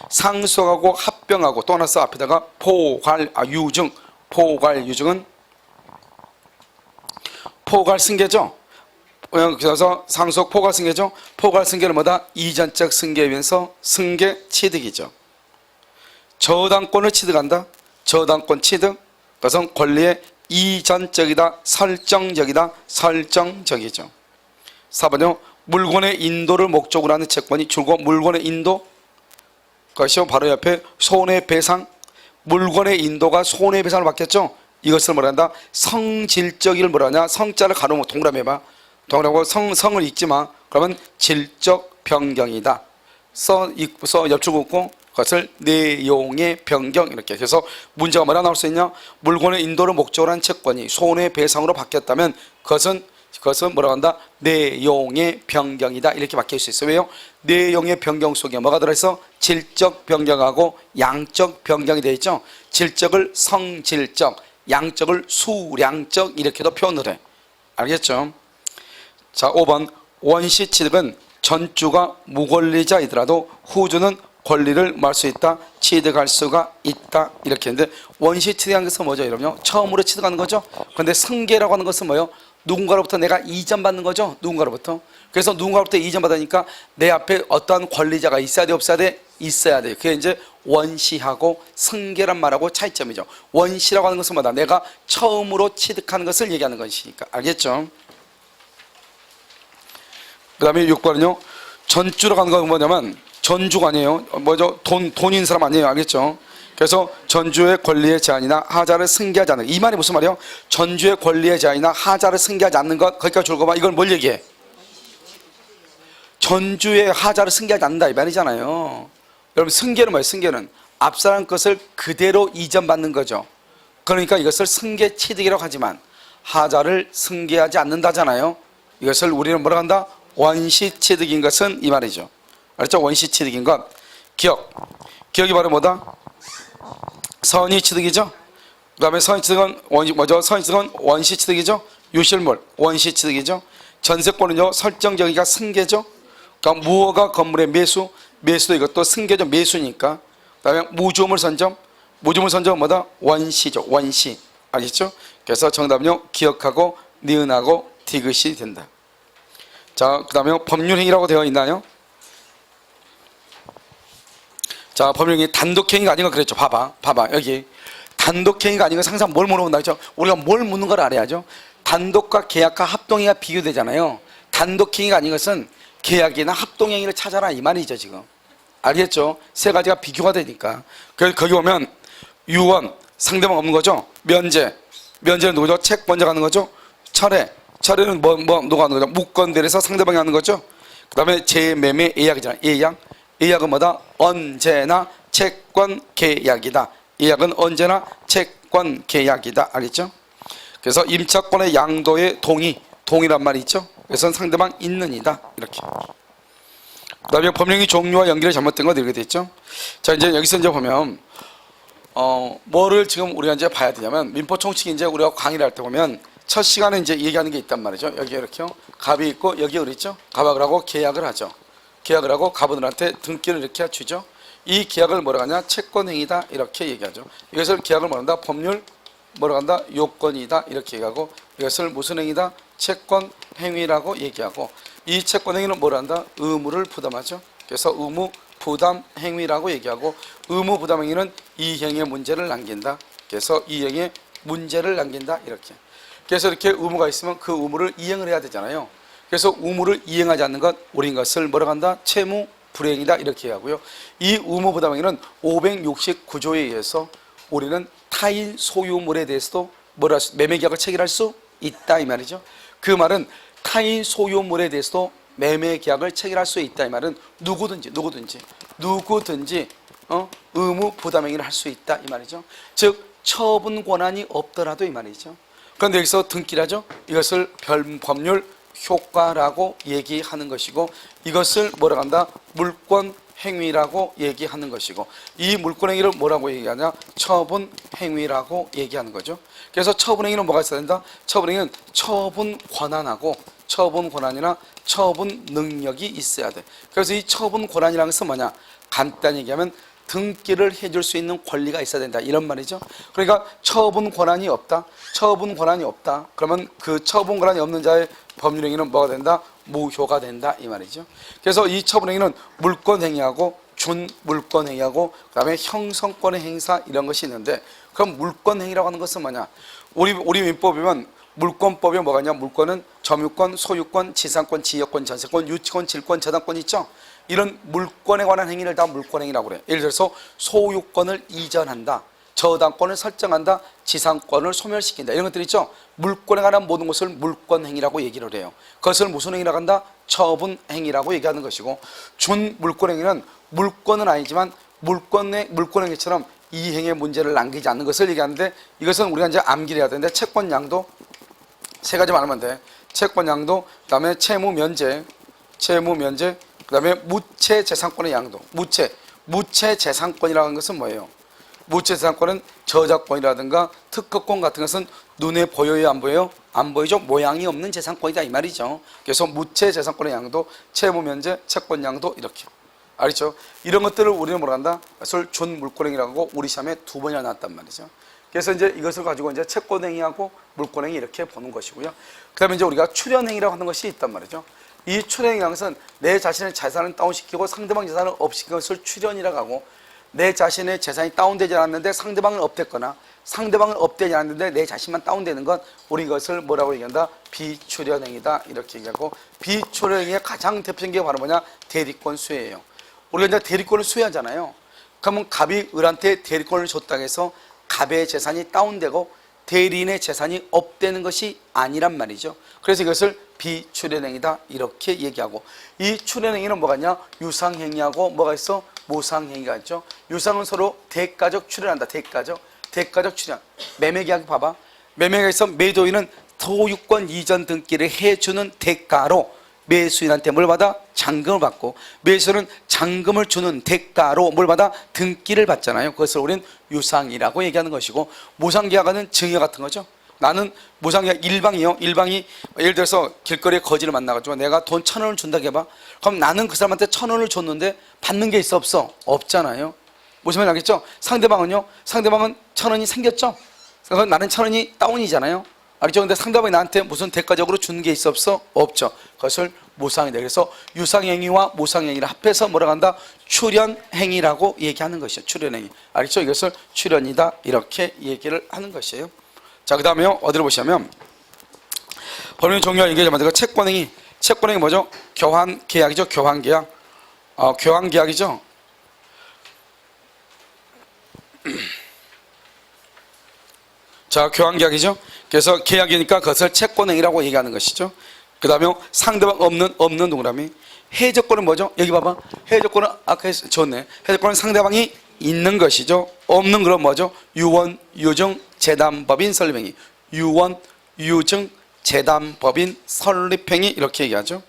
상속하고 합병하고 또 하나 써 앞에다가 유증. 유증은 포괄승계죠. 그래서 상속 포괄승계죠. 포괄승계는 뭐다? 이전적 승계이면서 승계 취득이죠. 저당권을 취득한다. 저당권 취득. 그것은 권리의 이전적이다. 설정적이죠. 4번요. 물건의 인도를 목적으로 하는 채권이 줄고 물건의 인도. 그것이 바로 옆에 손해배상. 물건의 인도가 손해배상을 받겠죠. 이것을 뭐라 한다? 성질적을 뭐라 하냐? 성자를 가로고 동그라미 해봐. 동그라미하고 성을 읽지 마. 그러면 질적 변경이다. 써 옆줄 긋고 그것을 내용의 변경 이렇게. 그래서 문제가 뭐라 나올 수 있냐? 물건의 인도를 목적으로 한 채권이 손해배상으로 바뀌었다면 그것은 뭐라고 한다? 내용의 변경이다. 이렇게 바뀔 수 있어요. 왜요? 내용의 변경 속에 뭐가 들어있어? 질적 변경하고 양적 변경이 되어 있죠. 질적을 성질적, 양적을 수량적 이렇게도 표현을 해. 알겠죠? 자, 5번 원시 취득은 전주가 무권리자이더라도 후주는 권리를 말 수 있다. 취득할 수가 있다. 이렇게 했는데 원시 취득한 것은 뭐죠? 여러분요? 처음으로 취득하는 거죠. 그런데 승계라고 하는 것은 뭐예요? 누군가로부터 내가 이전받는 거죠. 누군가로부터. 그래서 누군가로부터 이전받으니까 내 앞에 어떠한 권리자가 있어야 돼? 없어야 돼? 있어야 돼. 그게 이제 원시하고 승계란 말하고 차이점이죠. 원시라고 하는 것은 뭐다? 내가 처음으로 취득하는 것을 얘기하는 것이니까. 알겠죠? 그 다음에 6번은요. 전주라고 하는 건 뭐냐면 전주가 아니에요. 뭐죠? 돈인 사람 아니에요. 알겠죠? 그래서 전주의 권리의 제한이나 하자를 승계하지 않는 것. 이 말이 무슨 말이에요? 전주의 권리의 제한이나 하자를 승계하지 않는 것. 거기까지 줄거봐. 이걸 뭘 얘기해? 전주의 하자를 승계하지 않는다 이 말이잖아요. 여러분 승계는 뭐예요? 승계는 앞사람 것을 그대로 이전받는 거죠. 그러니까 이것을 승계 취득이라고 하지만 하자를 승계하지 않는다잖아요. 이것을 우리는 뭐라고 한다? 원시 취득인 것은 이 말이죠. 알았죠? 원시 취득인 것. 기억이 바로 뭐다? 선의 취득이죠. 그 다음에 선의 취득은 뭐죠? 선의 취득은 원시 취득이죠. 유실물 원시 취득이죠. 전세권은요 설정적이가 승계죠. 그러니까 무허가 건물의 매수도 이것도 승계죠. 매수니까. 그 다음에 무주물 선점은 뭐다? 원시죠. 원시. 알겠죠? 그래서 정답은요 기억하고 니은하고 디귿이 된다. 자, 그 다음에 법률행위라고 되어 있나요? 자, 법률행위 단독행위가 아닌 거 그랬죠. 봐봐 여기 단독행위가 아닌 거 항상 뭘 물어본다 했죠. 우리가 뭘 묻는 걸 알아야죠. 단독과 계약과 합동행위가 비교되잖아요. 단독행위가 아닌 것은 계약이나 합동행위를 찾아라 이 말이죠. 지금 알겠죠? 세 가지가 비교가 되니까. 그래서 거기 보면 유언, 상대방 없는 거죠. 면제, 면제는 누구죠? 채권자가 하는 거죠. 철회, 철회는 누가 하는 거죠? 무권대리에서 상대방이 하는 거죠. 그 다음에 재매매 예약이잖아요. 예약, 예약은 뭐다? 언제나 채권 계약이다. 예약은 언제나 채권 계약이다. 알겠죠? 그래서 임차권의 양도의 동의란 말이 있죠. 그래서 상대방 있는 이다. 이렇게. 그 다음에 법령의 종류와 연결이 잘못된 거 이렇게 돼 있죠. 자, 이제 여기서 이제 보면, 뭐를 지금 우리가 이제 봐야 되냐면, 민법 총칙 이제 우리가 강의를 할 때 보면, 첫 시간에 이제 얘기하는 게 있단 말이죠. 여기 이렇게요. 갑이 있고, 여기 을 있죠. 갑악을 하고 계약을 하죠. 계약을 하고 갑원들한테 등기를 이렇게 주죠. 이 계약을 뭐라고 하냐? 채권행위다. 이렇게 얘기하죠. 이것을 계약을 뭐라 한다? 법률, 뭐라고 한다? 요건이다. 이렇게 얘기하고, 이것을 무슨 행위다? 채권행위라고 얘기하고, 이 채권행위는 뭐라 한다? 의무를 부담하죠. 그래서 의무 부담 행위라고 얘기하고, 의무 부담 행위는 이 행위의 문제를 남긴다. 그래서 이 행위의 문제를 남긴다. 이렇게. 그래서 이렇게 의무가 있으면 그 의무를 이행을 해야 되잖아요. 그래서 의무를 이행하지 않는 것, 우린 것을 뭐라고 한다? 채무 불이행이다. 이렇게 하고요. 이 의무 부담 행위는 569조에 의해서 우리는 타인 소유물에 대해서도 매매 계약을 체결할 수 있다. 이 말이죠. 그 말은 타인 소유물에 대해서도 매매 계약을 체결할 수 있다. 이 말은 누구든지 의무 부담 행위를 할 수 있다. 이 말이죠. 즉 처분 권한이 없더라도 이 말이죠. 그런데 여기서 등기를 하죠. 이것을 법률 효과라고 얘기하는 것이고, 이것을 뭐라고 한다? 물권 행위라고 얘기하는 것이고, 이 물권 행위를 뭐라고 얘기하냐? 처분 행위라고 얘기하는 거죠. 그래서 처분 행위는 뭐가 있어야 된다? 처분 행위는 처분 권한하고 처분 권한이나 처분 능력이 있어야 돼. 그래서 이 처분 권한이라는 것은 뭐냐? 간단히 얘기하면 등기를 해줄 수 있는 권리가 있어야 된다. 이런 말이죠. 그러니까 처분 권한이 없다. 그러면 그 처분 권한이 없는 자의 법률행위는 뭐가 된다? 무효가 된다. 이 말이죠. 그래서 이 처분행위는 물권행위하고 준물권행위하고 그 다음에 형성권의 행사 이런 것이 있는데, 그럼 물권행위라고 하는 것은 뭐냐? 우리 민법이면 물권법에 뭐가 있냐? 물권은 점유권, 소유권, 지상권, 지역권, 전세권, 유치권, 질권, 저당권 있죠? 이런 물권에 관한 행위를 다 물권행위라고 그래요. 예를 들어서 소유권을 이전한다, 저당권을 설정한다, 지상권을 소멸시킨다, 이런 것들 있죠? 물권에 관한 모든 것을 물권행위라고 얘기를 해요. 그것을 무슨 행위라고 한다? 처분행위라고 얘기하는 것이고, 준물권행위는 물권은 아니지만 물권행위처럼 이 행위의 문제를 남기지 않는 것을 얘기하는데, 이것은 우리가 이제 암기를 해야 되는데, 채권양도 세 가지 말하면 돼. 채권양도, 그 다음에 채무면제, 그 다음에 무채재산권의 양도. 무채재산권이라는 것은 뭐예요? 무채재산권은 저작권이라든가 특허권 같은 것은 눈에 보여요, 안 보여요? 안 보이죠? 모양이 없는 재산권이다 이 말이죠. 그래서 무채재산권의 양도, 채무면제, 채권양도 이렇게. 알겠죠? 이런 것들을 우리는 뭐라 한다? 그것을 준물권행위라고 하고, 우리 시험에 2번이나 나왔단 말이죠. 그래서 이제 이것을 가지고 이제 채권행위하고 물권행위 이렇게 보는 것이고요. 그 다음에 이제 우리가 출연행위라고 하는 것이 있단 말이죠. 이 출연행위라는 것은 내 자신의 재산을 다운시키고 상대방 재산을 업시킨 것을 출연이라고 하고, 내 자신의 재산이 다운되지 않았는데 상대방은 업됐거나 상대방은 업되지 않았는데 내 자신만 다운되는 것, 우리 이것을 뭐라고 얘기한다? 비출연행위다 이렇게 얘기하고, 비출연행위의 가장 대표적인 게 바로 뭐냐? 대리권 수혜예요. 우리가 이제 대리권을 수혜하잖아요. 그러면 갑이 을한테 대리권을 줬다고 해서 갑의 재산이 다운되고 대리인의 재산이 업되는 것이 아니란 말이죠. 그래서 이것을 비출연행위다 이렇게 얘기하고, 이 출연행위는 뭐가 있냐? 유상행위하고 뭐가 있어? 모상행위가 있죠. 유상은 서로 대가적 출연한다. 대가적 출연. 매매계약 봐봐. 매매계약에서 매도인은 소유권 이전 등기를 해주는 대가로 매수인한테 뭘 받아? 잔금을 받고, 매수는 잔금을 주는 대가로 뭘 받아? 등기를 받잖아요. 그것을 우리는 유상이라고 얘기하는 것이고, 모상계약은 증여 같은 거죠. 나는 모상계약 일방이요. 일방이 예를 들어서 길거리에 거지를 만나가지고 내가 돈 1,000원을 준다고 해봐. 그럼 나는 그 사람한테 1,000원을 줬는데 받는 게 있어 없어? 없잖아요. 무슨 말인지 알겠죠? 상대방은요. 상대방은 1,000원이 생겼죠. 그래서 나는 1,000원이 다운이잖아요. 알겠죠? 근데 상대방이 나한테 무슨 대가적으로 주는 게 있어 없어? 없죠. 그것을 모상이다. 그래서 유상행위와 모상행위를 합해서 뭐라고 한다? 출연행위라고 얘기하는 것이에요. 출연행위. 알겠죠? 이것을 출연이다 이렇게 얘기를 하는 것이에요. 자, 그 다음에요. 어디를 보시면 법령 종류와 연결이 만들고, 채권행위 뭐죠? 교환계약이죠. 교환계약이죠. 자, 교환계약이죠. 그래서 계약이니까 그것을 채권행위라고 얘기하는 것이죠. 그 다음에 상대방 없는 동그라미. 해적권은 뭐죠? 여기 봐봐. 해적권은 아까 줬네. 해적권은 상대방이 있는 것이죠. 없는 그런 뭐죠? 유언, 유증, 재담법인, 설립행위. 유언, 유증, 재담법인, 설립행위 이렇게 얘기하죠.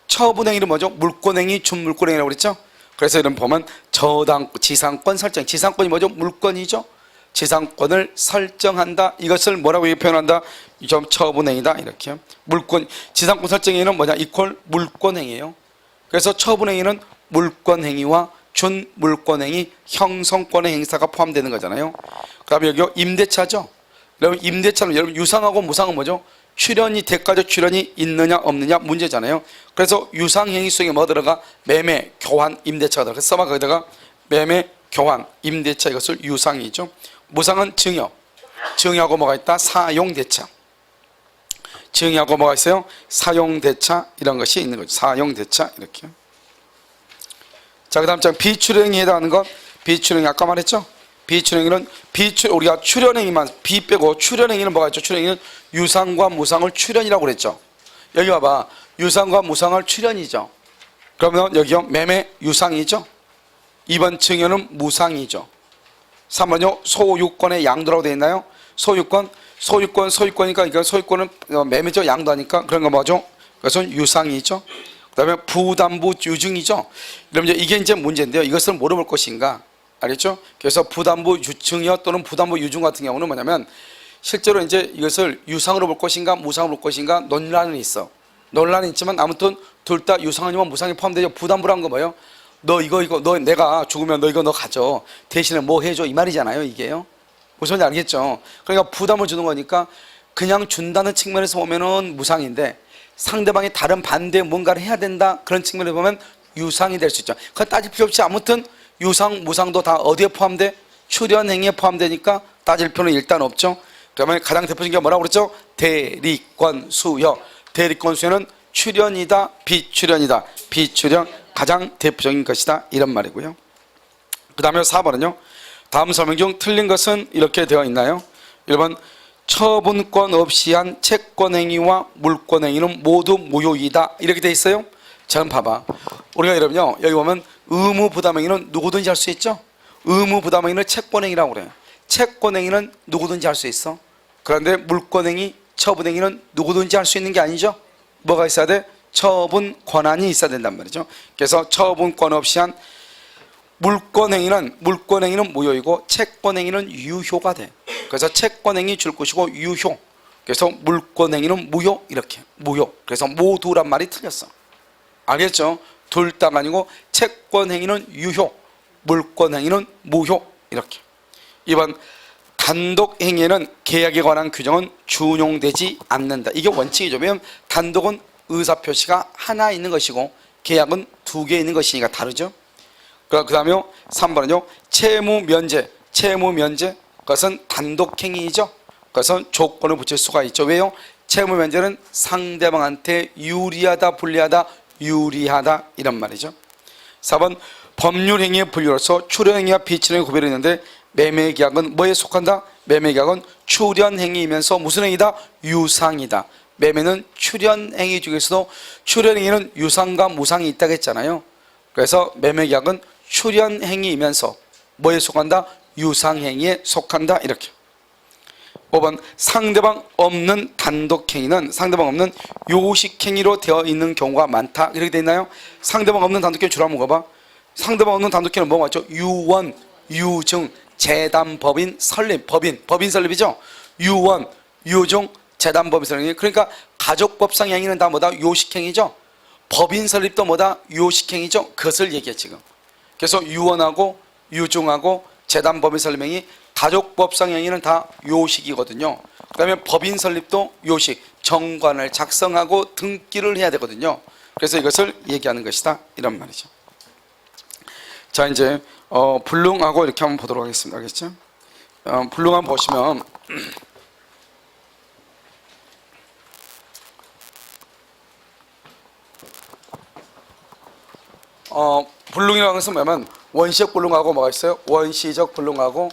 처분행위는 뭐죠? 물권행위, 준물권행위라고 그랬죠. 그래서 이런 보면 지상권 설정. 지상권이 뭐죠? 물권이죠. 지상권을 설정한다. 이것을 뭐라고 표현한다? 좀 처분행위다. 이렇게요. 물권, 지상권 설정행위는 뭐냐? 이퀄 물권행위예요. 그래서 처분행위는 물권행위와 준물권행위, 형성권의 행사가 포함되는 거잖아요. 그 다음에 여기 임대차죠. 여러분 임대차는 여러분 유상하고 무상은 뭐죠? 출연이, 대가적 출연이 있느냐 없느냐 문제잖아요. 그래서 유상행위 속에 뭐 들어가? 매매, 교환, 임대차가 들어가. 써봐. 거기다가 매매, 교환, 임대차 이것을 유상이죠. 무상은 증여. 증여하고 뭐가 있다? 사용대차. 증여하고 뭐가 있어요? 사용대차 이런 것이 있는 거죠. 사용대차 이렇게. 자, 그 다음 장 비출연행위에 해당하는 것. 비출연행위 아까 말했죠? 비출연행위는 우리가 출연행위만 비 빼고 출연행위는 뭐가 있죠? 출연행위는 유상과 무상을 출연이라고 그랬죠. 여기 봐봐. 유상과 무상을 출연이죠. 그러면 여기요 매매 유상이죠. 2번 증여는 무상이죠. 3번요 소유권의 양도라고 되어 있나요? 소유권이니까 이거 소유권은 매매죠. 양도하니까 그런 거 뭐죠? 그것은 유상이죠. 그 다음에 부담부 유증이죠. 그러면 이게 이제 문제인데요. 이것을 뭐로 볼 것인가? 알겠죠? 그래서 부담부 증여 또는 부담부 유증 같은 경우는 뭐냐면 실제로 이제 이것을 유상으로 볼 것인가 무상으로 볼 것인가 논란은 있어. 논란은 있지만 아무튼 둘 다 유상이면 무상이 포함되죠. 부담부란 거 뭐예요? 너 내가 죽으면 너 이거 너 가져. 대신에 뭐 해줘 이 말이잖아요. 이게요. 무슨 말인지 알겠죠? 그러니까 부담을 주는 거니까 그냥 준다는 측면에서 보면은 무상인데 상대방이 다른 반대 뭔가를 해야 된다 그런 측면에서 보면 유상이 될 수 있죠. 그거 따질 필요 없이 아무튼 유상, 무상도 다 어디에 포함돼? 출연행위에 포함되니까 따질 필요는 일단 없죠. 그러면 가장 대표적인 게 뭐라고 그랬죠? 대리권 수여. 대리권 수여는 출연이다, 비출연이다. 비출연 가장 대표적인 것이다 이런 말이고요. 그 다음에 4번은요. 다음 설명 중 틀린 것은 이렇게 되어 있나요? 1번 처분권 없이 한 채권행위와 물권행위는 모두 무효이다 이렇게 되어 있어요. 자, 봐봐. 우리가 여러분요 여기 보면 의무부담행위는 누구든지 할 수 있죠. 의무부담행위는 채권행위라고 그래요. 채권행위는 누구든지 할 수 있어. 그런데 물권행위, 처분행위는 누구든지 할 수 있는 게 아니죠. 뭐가 있어야 돼? 처분 권한이 있어야 된단 말이죠. 그래서 처분권 없이 한 물권행위는 무효이고 채권행위는 유효가 돼. 그래서 채권행위 줄 것이고 유효. 그래서 물권행위는 무효 이렇게 무효. 그래서 모두란 말이 틀렸어. 알겠죠? 둘 다가 아니고 채권행위는 유효, 물권행위는 무효 이렇게. 2번 단독행위에는 계약에 관한 규정은 준용되지 않는다. 이게 원칙이죠. 왜냐하면 단독은 의사표시가 하나 있는 것이고 계약은 두 개 있는 것이니까 다르죠. 그 다음에 3번은요 채무면제. 그것은 단독행위이죠. 그것은 조건을 붙일 수가 있죠. 왜요? 채무면제는 상대방한테 유리하다 불리하다 유리하다 이런 말이죠. 4번 법률행위의 분류로서 출연행위와 비출연행위 구별이 있는데 매매계약은 뭐에 속한다? 매매계약은 출연행위이면서 무슨 행위다? 유상이다. 매매는 출연행위 중에서도 출연행위는 유상과 무상이 있다고 했잖아요. 그래서 매매계약은 출연행위이면서 뭐에 속한다? 유상행위에 속한다 이렇게. 5번 상대방 없는 단독행위는 상대방 없는 요식행위로 되어 있는 경우가 많다 이렇게 되어 있나요? 상대방 없는 단독행위 주로 한번 먹어봐. 상대방 없는 단독행위는 뭐가 맞죠? 유언, 유증, 재담법인, 설립, 법인 설립이죠. 유언, 유증, 재담법인 설립. 그러니까 가족법상 행위는 다 뭐다? 요식행위죠. 법인 설립도 뭐다? 요식행위죠. 그것을 얘기해 지금. 그래서 유언하고 유증하고 재담법인 설립행위 가족법상 행위는 다 요식이거든요. 그 다음에 법인 설립도 요식, 정관을 작성하고 등기를 해야 되거든요. 그래서 이것을 얘기하는 것이다 이런 말이죠. 자, 이제 불능하고 이렇게 한번 보도록 하겠습니다. 알겠죠? 불능 한번 보시면 불능이라는 것은 뭐냐면 원시적 불능하고 뭐가 있어요? 원시적 불능하고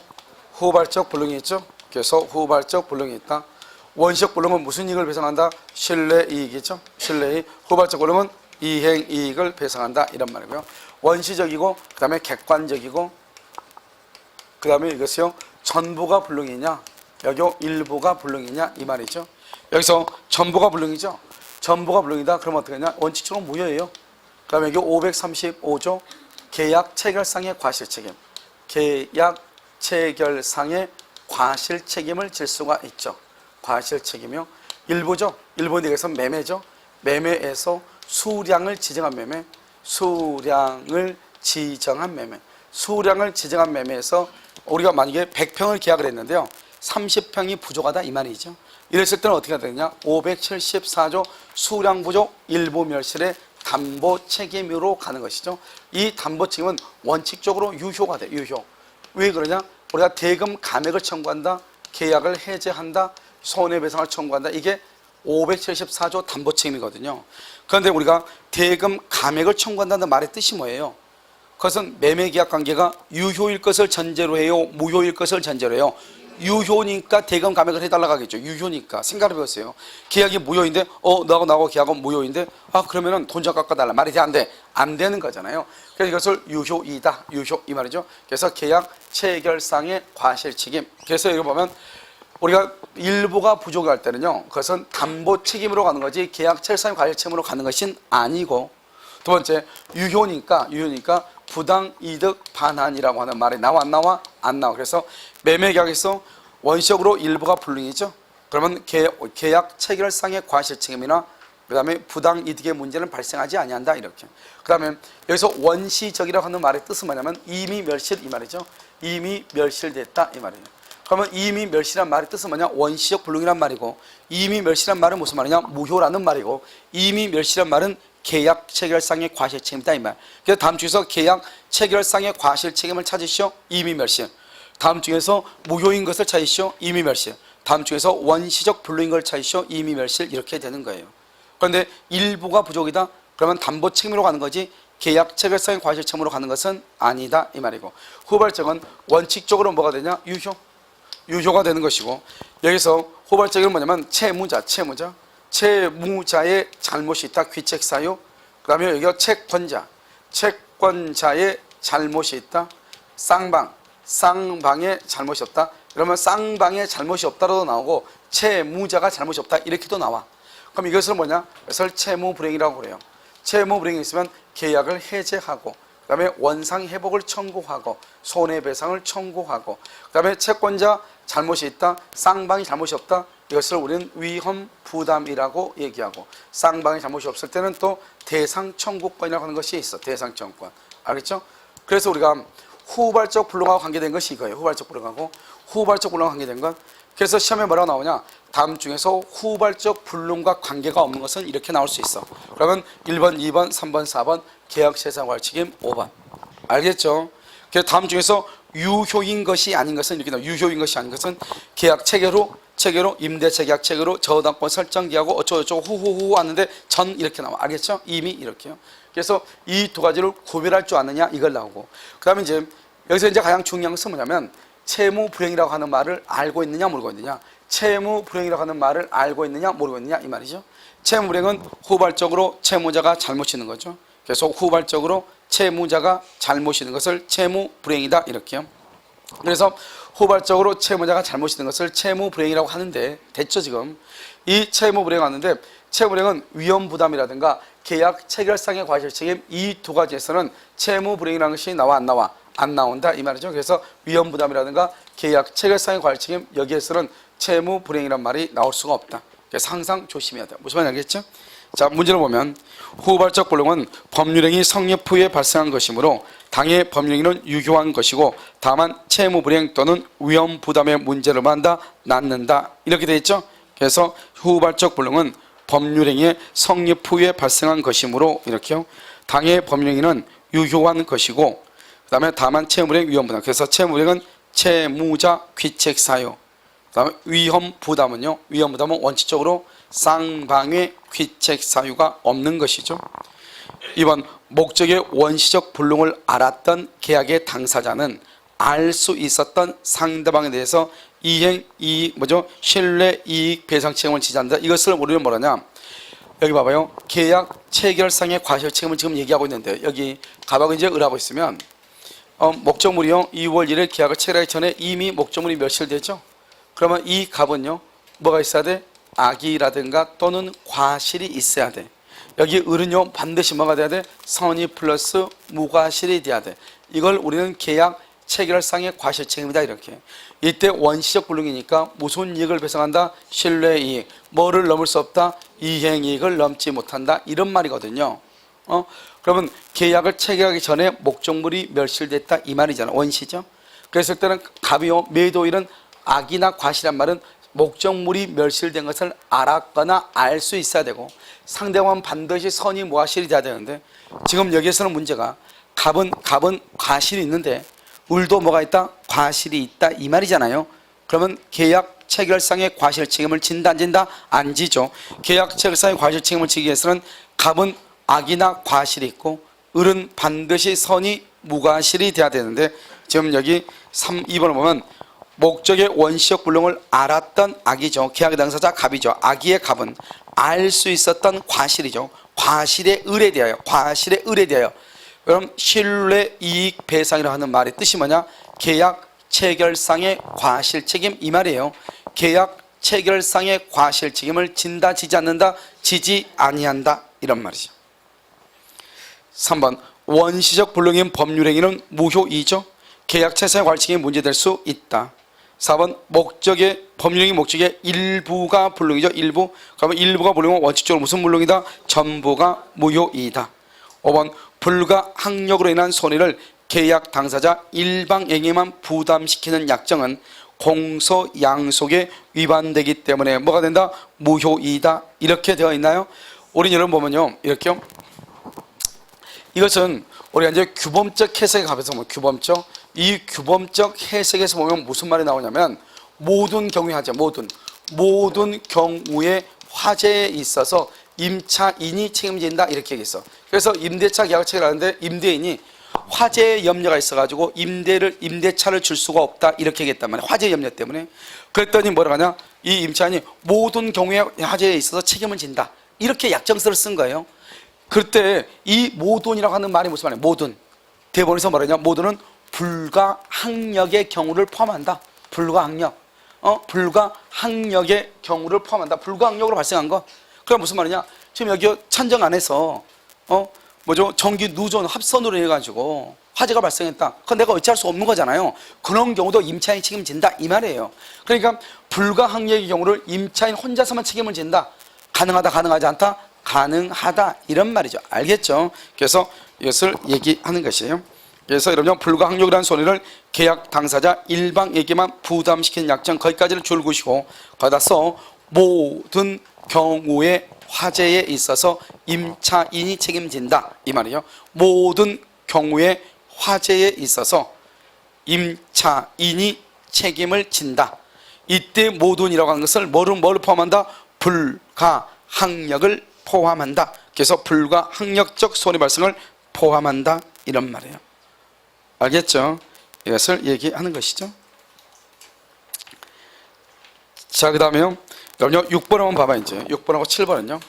후발적 불능이 있죠. 그래서 후발적 불능이 있다. 원시적 불능은 무슨 이익을 배상한다? 신뢰이익이죠. 신뢰이익. 후발적 불능은 이행이익을 배상한다 이런 말이고요. 원시적이고 그 다음에 객관적이고 그 다음에 이것이요 전부가 불능이냐 여기 일부가 불능이냐 이 말이죠. 여기서 전부가 불능이죠. 전부가 불능이다. 그러면 어떻게 하냐? 원칙적으로 무효예요. 그 다음에 여기 535조 계약 체결상의 과실책임. 계약 체결상의 과실책임을 질 수가 있죠. 과실책임이요. 일부죠. 일부는 여기서 매매죠. 매매에서 수량을 지정한 매매. 수량을 지정한 매매. 수량을 지정한 매매에서 우리가 만약에 100평을 계약을 했는데요. 30평이 부족하다 이 말이죠. 이랬을 때는 어떻게 해야 되느냐? 574조 수량 부족 일부 멸실의 담보 책임으로 가는 것이죠. 이 담보 책임은 원칙적으로 유효가 돼. 유효. 왜 그러냐? 우리가 대금 감액을 청구한다. 계약을 해제한다. 손해배상을 청구한다. 이게 574조 담보 책임이거든요. 그런데 우리가 대금 감액을 청구한다는 말의 뜻이 뭐예요? 그것은 매매계약 관계가 유효일 것을 전제로 해요? 무효일 것을 전제로 해요? 유효니까 대금 감액을 해달라고 하겠죠. 유효니까. 생각해 보세요. 계약이 무효인데 너하고 나하고 계약은 무효인데 그러면은 돈 좀 깎아달라. 말이 돼? 안 돼? 안 되는 거잖아요. 그래서 이것을 유효이다. 유효 이 말이죠. 그래서 계약 체결상의 과실책임. 그래서 여기 보면 우리가 일부가 부족할 때는요. 그것은 담보 책임으로 가는 거지 계약 체결상의 과실책임으로 가는 것은 아니고 두 번째 유효니까 부당이득 반환이라고 하는 말이 나와 안 나와? 안 나와. 그래서 매매계약에서 원시적으로 일부가 불능이죠. 그러면 계약 체결상의 과실책임이나 그 다음에 부당이득의 문제는 발생하지 아니한다 이렇게. 그 다음에 여기서 원시적이라고 하는 말의 뜻은 뭐냐면 이미 멸실 이 말이죠. 이미 멸실됐다 이 말이에요. 그러면 이미 멸실한 말의 뜻은 뭐냐? 원시적 불능이란 말이고 이미 멸실한 말은 무슨 말이냐? 무효라는 말이고 이미 멸실한 말은 계약 체결상의 과실책임이다 이 말. 그래서 다음 중에서 계약 체결상의 과실책임을 찾으시오. 이미 멸실. 다음 중에서 무효인 것을 찾으시오. 이미 멸실. 다음 중에서 원시적 불능인 걸 찾으시오. 이미 멸실. 이렇게 되는 거예요. 그런데 일부가 부족이다. 그러면 담보 책임으로 가는 거지 계약 체결상의 과실책임으로 가는 것은 아니다 이 말이고 후발적은 원칙적으로 뭐가 되냐? 유효가 되는 것이고 여기서 후발적은 뭐냐면 채무자의 잘못이 있다. 귀책사유. 그 다음에 여기가 채권자의 잘못이 있다. 쌍방의 잘못이 없다. 그러면 쌍방의 잘못이 없다로도 나오고 채무자가 잘못이 없다 이렇게도 나와. 그럼 이것은 뭐냐? 이것을 채무불이행이라고 그래요. 채무불이행이 있으면 계약을 해제하고 그 다음에 원상회복을 청구하고 손해배상을 청구하고 그 다음에 채권자 잘못이 있다. 쌍방이 잘못이 없다. 이것을 우리는 위험부담이라고 얘기하고 쌍방이 잘못이 없을 때는 또 대상청구권이라고 하는 것이 있어. 대상청구권. 알겠죠? 그래서 우리가 후발적 불능하고 관계된 것이 이거예요. 후발적 불능하고 관계된 것. 그래서 시험에 뭐라고 나오냐? 다음 중에서 후발적 불능과 관계가 없는 것은 이렇게 나올 수 있어. 그러면 1번, 2번, 3번, 4번 계약체상과실책임 5번. 알겠죠? 그래서 다음 중에서 유효인 것이 아닌 것은 이렇게 나와. 유효인 것이 아닌 것은 계약 체계로 임대차 계약 체계로 저당권 설정기하고 어쩌고저쩌고 후후후 하는데 전 이렇게 나와. 알겠죠? 이미 이렇게요. 그래서 이 두 가지를 구별할 줄 아느냐 이걸 나오고 그 다음에 이제 여기서 이제 가장 중요한 것은 뭐냐면 채무불이행이라고 하는 말을 알고 있느냐 모르고 있느냐. 채무불이행이라고 하는 말을 알고 있느냐 모르고 있느냐 이 말이죠. 채무불이행은 후발적으로 채무자가 잘못 있는 거죠. 그래서 후발적으로 채무자가 잘못 있는 것을 채무불이행이다 이렇게요. 그래서 후발적으로 채무자가 잘못 있는 것을 채무불이행이라고 하는데 됐죠 지금. 이 채무불이행 하는데 채무불이행은 위험부담이라든가 계약 체결상의 과실책임 이 두 가지에서는 채무불이행이라는 것이 나와 안 나와? 안 나온다 이 말이죠. 그래서 위험부담이라든가 계약 체결상의 과실책임 여기에서는 채무불이행이란 말이 나올 수가 없다. 그래서 항상 조심해야 돼요. 무슨 말인지 알겠죠? 자, 문제를 보면 후발적 불능은 법률행위 성립 후에 발생한 것이므로 당해 법률행위는 유효한 것이고 다만 채무불이행 또는 위험부담의 문제를 낳는다 이렇게 되어 있죠. 그래서 후발적 불능은 법률행위의 성립 후에 발생한 것이므로 이렇게요. 당해 법률행위는 유효한 것이고 그 다음에 다만 채무불이행 위험부담. 그래서 채무불이행은 채무자 귀책사유. 그 다음에 위험부담은요. 위험부담은 원칙적으로 쌍방의 귀책사유가 없는 것이죠. 2번 목적의 원시적 불능을 알았던 계약의 당사자는 알 수 있었던 상대방에 대해서 이행, 이익, 신뢰, 이익, 배상 책임을 지지 않는다. 이것을 우리는 뭐라냐? 여기 봐봐요. 계약 체결상의 과실 책임을 지금 얘기하고 있는데 여기 갑하고 이제 을하고 있으면 목적물이요. 2월 1일 계약을 체결하기 전에 이미 목적물이 멸실되죠. 그러면 이 갑은요. 뭐가 있어야 돼? 악의라든가 또는 과실이 있어야 돼. 여기 을은요. 반드시 뭐가 돼야 돼? 선의 플러스 무과실이 돼야 돼. 이걸 우리는 계약 체결상의 과실 책임이다 이렇게. 이때 원시적 불능이니까 무슨 이익을 배상한다? 신뢰 이익. 뭐를 넘을 수 없다? 이행 이익을 넘지 못한다. 이런 말이거든요. 그러면 계약을 체결하기 전에 목적물이 멸실됐다 이 말이잖아. 원시죠. 그랬을 때는 갑이요. 매도일은 악이나 과실한 말은 목적물이 멸실된 것을 알았거나 알 수 있어야 되고 상대방은 반드시 선의 무과실이 돼야 되는데 지금 여기에서는 문제가 갑은 과실이 있는데 을도 뭐가 있다? 과실이 있다 이 말이잖아요. 그러면 계약 체결상의 과실 책임을 진다 안 진다? 안 지죠. 계약 체결상의 과실 책임을 지기 위해서는 갑은 악이나 과실이 있고 을은 반드시 선의 무과실이 돼야 되는데 지금 여기 2번을 보면 목적의 원시적 불능을 알았던 악이죠. 계약의 당사자 갑이죠. 악의의 갑은 알 수 있었던 과실이죠. 과실의 을에 대하여 그럼 신뢰 이익 배상이라고 하는 말의 뜻이 뭐냐? 계약 체결상의 과실 책임 이 말이에요. 계약 체결상의 과실 책임을 진다 지지 않는다? 지지 아니한다 이런 말이죠. 3번 원시적 불능인 법률행위는 무효이죠. 계약 체결상의 과실 책임이 문제될 수 있다. 4번 목적의 법률행위 목적의 일부가 불능이죠. 일부. 그러면 일부가 불능은 원칙적으로 무슨 불능이다? 전부가 무효이다. 5번 불가항력으로 인한 손해를 계약 당사자 일방에게만 부담시키는 약정은 공소양속에 위반되기 때문에 뭐가 된다? 무효이다. 이렇게 되어 있나요? 우리 여러분 보면요. 이렇게요. 이것은 우리가 이제 규범적 해석에 가면서 규범적 이 규범적 해석에서 보면 무슨 말이 나오냐면 모든 경우에 하죠. 모든 경우에 화재에 있어서 임차인이 책임진다 이렇게 얘기했어. 그래서 임대차 계약을 체결하는데 임대인이 화재의 염려가 있어가지고 임대차를 줄 수가 없다 이렇게 얘기했단 말이야. 화재 염려 때문에. 그랬더니 뭐라고 하냐? 이 임차인이 모든 경우에 화재에 있어서 책임을 진다 이렇게 약정서를 쓴 거예요. 그때 이 모든이라고 하는 말이 무슨 말이야? 모든. 대법원에서 뭐라냐? 모든은 불가항력의 경우를 포함한다. 불가항력. 불가항력의 경우를 포함한다. 불가항력으로 발생한 거. 그럼 무슨 말이냐? 지금 여기 천정 안에서 전기 누전 합선으로 해가지고 화재가 발생했다. 그건 내가 어찌할 수 없는 거잖아요. 그런 경우도 임차인이 책임진다 이 말이에요. 그러니까 불가항력의 경우를 임차인 혼자서만 책임을 진다. 가능하다 가능하지 않다? 가능하다 이런 말이죠. 알겠죠? 그래서 이것을 얘기하는 것이에요. 그래서 여러분 불가항력이라는 손해를 계약 당사자 일방에게만 부담시키는 약정 거기까지를 줄구시고 거기다 써 모든 경우에 화재에 있어서 임차인이 책임진다 이 말이에요. 모든 경우에 화재에 있어서 임차인이 책임을 진다. 이때 모든이라고 하는 것을 뭐를 포함한다? 불가항력을 포함한다. 그래서 불가항력적 손해 발생을 포함한다 이런 말이에요. 알겠죠? 이것을 얘기하는 것이죠. 자, 그 다음에요. 여러분요, 6번 한번 봐봐, 이제. 6번하고 7번은요.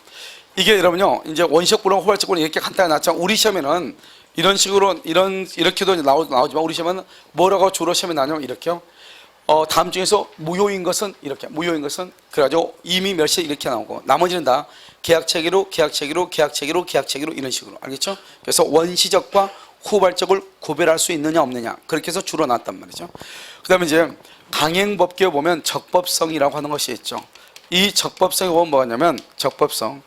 이게 여러분요, 이제 원시적 불능, 호발적 불능 이렇게 간단히 나왔지만, 우리 시험에는 이런 식으로, 이렇게도 나오지만, 우리 시험에는 뭐라고 주로 시험에 나냐면, 이렇게요. 다음 중에서 무효인 것은 이렇게, 무효인 것은, 그래가지고 이미 멸시 이렇게 나오고, 나머지는 다 계약체계로 이런 식으로. 알겠죠? 그래서 원시적과 후발적을 구별할 수 있느냐 없느냐 그렇게 해서 주로 나왔단 말이죠. 그 다음에 이제 강행법규에 보면 적법성이라고 하는 것이 있죠. 이 적법성에 보면 뭐냐면 적법성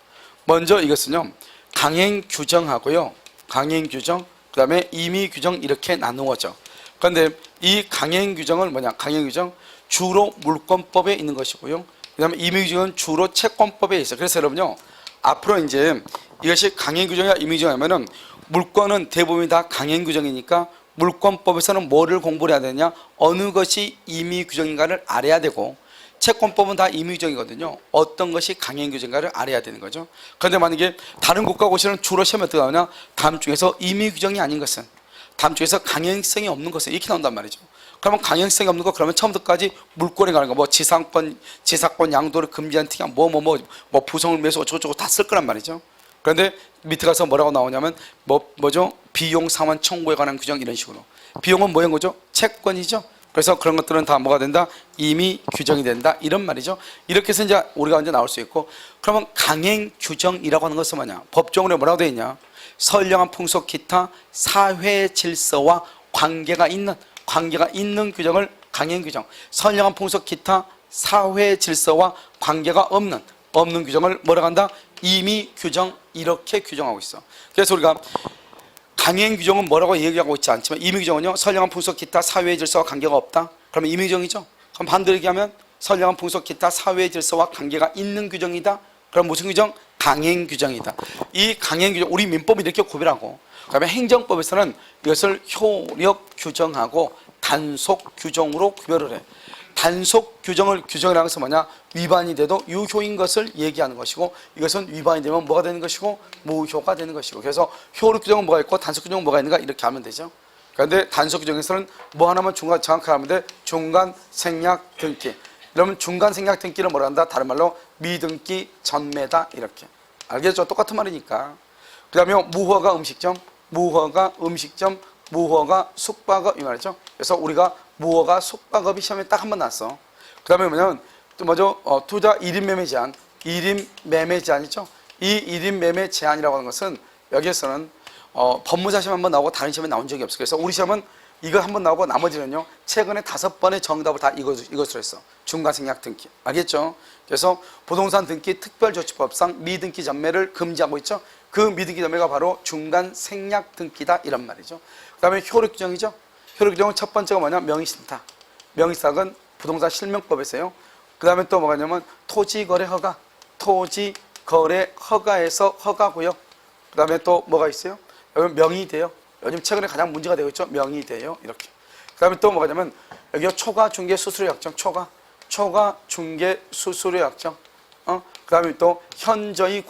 먼저 이것은요 강행규정하고요 강행규정 그 다음에 임의규정 이렇게 나누어져. 그런데 이 강행규정은 뭐냐? 강행규정 주로 물권법에 있는 것이고요 그 다음에 임의규정은 주로 채권법에 있어요. 그래서 여러분요 앞으로 이제 이것이 강행규정이나 임의규정이면은 물권은 대부분이 다 강행규정이니까 물권법에서는 뭐를 공부를 해야 되냐? 어느 것이 임의규정인가를 알아야 되고 채권법은 다 임의규정이거든요. 어떤 것이 강행규정인가를 알아야 되는 거죠. 그런데 만약에 다른 국가고시는 주로 시험에 어떻게 나오냐? 다음 중에서 임의규정이 아닌 것은 다음 중에서 강행성이 없는 것은 이렇게 나온단 말이죠. 그러면 강행성이 없는 거, 그러면 처음부터까지 물권에 가는 거, 뭐 지상권 양도를 금지한 특약, 뭐 부성을 매수 어쩌고저쩌고 다 쓸 거란 말이죠. 그런데 밑에 가서 뭐라고 나오냐면 뭐죠? 비용 상환 청구에 관한 규정, 이런 식으로. 비용은 뭐인 거죠? 채권이죠. 그래서 그런 것들은 다 뭐가 된다? 이미 규정이 된다, 이런 말이죠. 이렇게 해서 이제 우리가 이제 나올 수 있고, 그러면 강행 규정이라고 하는 것은 뭐냐? 법정으로 뭐라고 되어 있냐? 선량한 풍속 기타 사회 질서와 관계가 있는 규정을 강행 규정, 선량한 풍속 기타 사회 질서와 관계가 없는 규정을 뭐라고 한다? 임의 규정, 이렇게 규정하고 있어. 그래서 우리가 강행 규정은 뭐라고 얘기하고 있지 않지만, 임의 규정은요, 선량한 풍속 기타 사회 질서와 관계가 없다. 그러면 임의 규정이죠. 그럼 반대로 얘기하면 선량한 풍속 기타 사회 질서와 관계가 있는 규정이다. 그럼 무슨 규정? 강행 규정이다. 이 강행 규정, 우리 민법이 이렇게 구별하고, 그다음에 행정법에서는 이것을 효력 규정하고 단속 규정으로 구별을 해. 단속 규정을 규정이라는 것은 뭐냐? 위반이 돼도 유효인 것을 얘기하는 것이고, 이것은 위반이 되면 뭐가 되는 것이고? 무효가 되는 것이고. 그래서 효력 규정은 뭐가 있고 단속 규정은 뭐가 있는가? 이렇게 하면 되죠. 그런데 단속 규정에서는 뭐 하나만 정확하게 하면 돼? 중간 생략 등기. 그러면 중간 생략 등기를 뭐라 한다? 다른 말로 미등기 전매다, 이렇게. 알겠죠? 똑같은 말이니까. 그 다음에 무허가 음식점, 무허가 음식점, 무허가 숙박업, 이 말이죠. 그래서 우리가 무허가 숙박업이 시험에 딱 한 번 났어. 그 다음에 뭐냐면 또 뭐죠? 투자 1인 매매 제한, 1인 매매 제한이죠. 이 1인 매매 제한이라고 하는 것은 여기에서는 법무사 시험 한번 나오고 다른 시험에 나온 적이 없어요. 그래서 우리 시험은 이거 한번 나오고 나머지는요, 최근에 5번의 정답을 다 이것으로 했어. 중간생략 등기. 알겠죠? 그래서 부동산 등기 특별조치법상 미등기 전매를 금지하고 있죠. 그 미등기 전매가 바로 중간생략 등기다, 이런 말이죠. 그 다음에 효력 규정이죠. 효력 규정은 첫 번째가 뭐냐? 명의신탁. 명의신탁은 부동산 실명법에서요. 그 다음에 또 뭐가냐면 토지거래 허가. 토지거래 허가에서 허가고요. 그 다음에 또 뭐가 있어요? 여기 명의돼요. 요즘 최근에 가장 문제가 되고 있죠. 명의돼요. 이렇게. 그 다음에 또 뭐가냐면 여기 초과 중개 수수료 약정. 초과 중개 수수료 약정. 그 다음에 또 현저히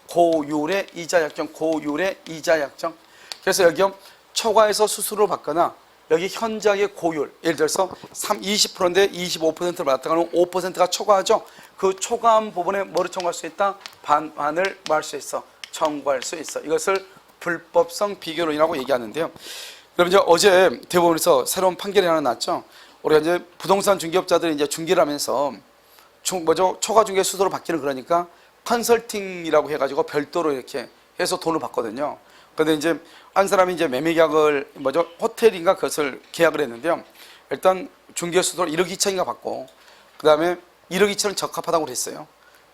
고율의 이자 약정. 고율의 이자 약정. 그래서 여기요, 초과해서 수수료를 받거나 여기 현저하게 고율, 예를 들어서 20%인데 25%를 받았다가는 5%가 초과하죠. 그 초과한 부분에 뭐를 청구할 수 있다? 반환을 뭐 할 수 있어? 청구할 수 있어. 이것을 불법성 비교론이라고 얘기하는데요. 그럼 이제 어제 대법원에서 새로운 판결이 하나 났죠. 우리가 이제 부동산 중개업자들이 이제 중개를 하면서 초과 중개 수수료 받기는, 그러니까 컨설팅이라고 해가지고 별도로 이렇게 해서 돈을 받거든요. 그런데 이제 한 사람이 이제 매매 계약을 호텔인가 그것을 계약을 했는데요. 일단 중개 수수료 1억 2천인가 받고, 그 다음에 1억 2천은 적합하다고 그랬어요.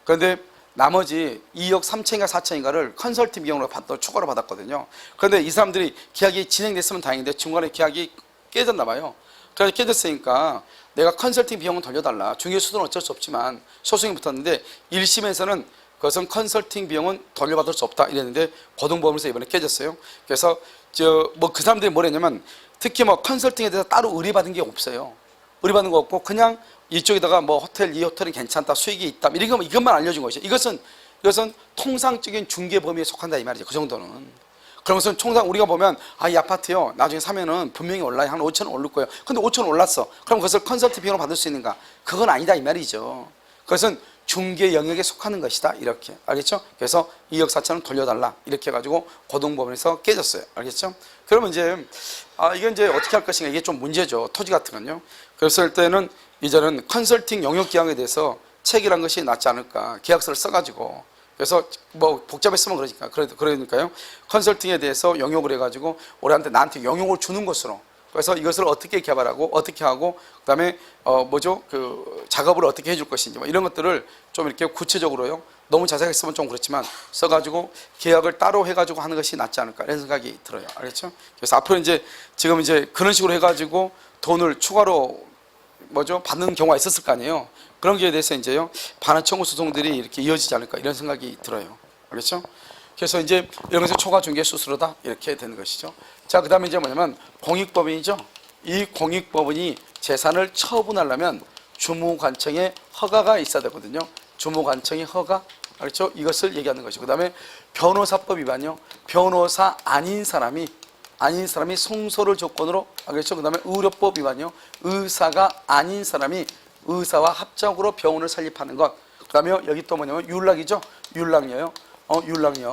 그런데 나머지 2억 3천인가 4천인가를 컨설팅 비용으로 추가로 받았거든요. 그런데 이 사람들이 계약이 진행됐으면 다행인데 중간에 계약이 깨졌나 봐요. 그래서 깨졌으니까 내가 컨설팅 비용은 돌려달라. 중개 수수료는 어쩔 수 없지만 소송이 붙었는데 1심에서는 그것은 컨설팅 비용은 돌려받을 수 없다 이랬는데 고등법원에서 이번에 깨졌어요. 그래서 그 사람들이 뭐랬냐면, 특히 컨설팅에 대해서 따로 의뢰받은 게 없어요. 의뢰받은 거 없고 그냥 이쪽에다가 이 호텔은 괜찮다, 수익이 있다, 이것만 알려준 것이죠. 이것은 통상적인 중개 범위에 속한다, 이 말이죠. 그 정도는. 그런 것은 통상 우리가 보면 이 아파트요, 나중에 사면은 분명히 올라요. 한 5천 원 오를 거예요. 근데 5천 원 올랐어. 그럼 그것을 컨설팅 비용으로 받을 수 있는가? 그건 아니다, 이 말이죠. 그것은 중개 영역에 속하는 것이다, 이렇게. 알겠죠? 그래서 2억 4천원 돌려달라, 이렇게 해가지고 고등법원에서 깨졌어요. 알겠죠? 그러면 이제 이건 이제 어떻게 할 것인가, 이게 좀 문제죠. 토지 같은 건요. 그랬을 때는 이제는 컨설팅 영역 계약에 대해서 체결한 것이 낫지 않을까. 계약서를 써가지고. 그래서 복잡했으면 그러니까요. 컨설팅에 대해서 영역을 해가지고 나한테 영역을 주는 것으로. 그래서 이것을 어떻게 개발하고 어떻게 하고, 그다음에 작업을 어떻게 해줄 것인지 이런 것들을 좀 이렇게 구체적으로요. 너무 자세하게 쓰면 좀 그렇지만 써가지고 계약을 따로 해가지고 하는 것이 낫지 않을까, 이런 생각이 들어요. 알겠죠? 그래서 앞으로 지금 그런 식으로 해가지고 돈을 추가로 받는 경우가 있었을 거 아니에요. 그런 거에 대해서 이제요, 반환 청구 소송들이 이렇게 이어지지 않을까, 이런 생각이 들어요. 알겠죠? 그래서 이제 이런 것이 초과 중개 수수료다, 이렇게 되는 것이죠. 자, 그 다음에 이제 뭐냐면 공익법인이죠. 이 공익법인이 재산을 처분하려면 주무관청의 허가가 있어야 되거든요. 주무관청의 허가, 알겠죠? 이것을 얘기하는 것이고, 그 다음에 변호사법 위반이요. 변호사 아닌 사람이 아닌 사람이 성소를 조건으로 하겠죠. 그 다음에 의료법 위반이요. 의사가 아닌 사람이 의사와 합작으로 병원을 설립하는 것. 그 다음에 여기 또 뭐냐면 율락이죠. 율락녀요. 율락녀.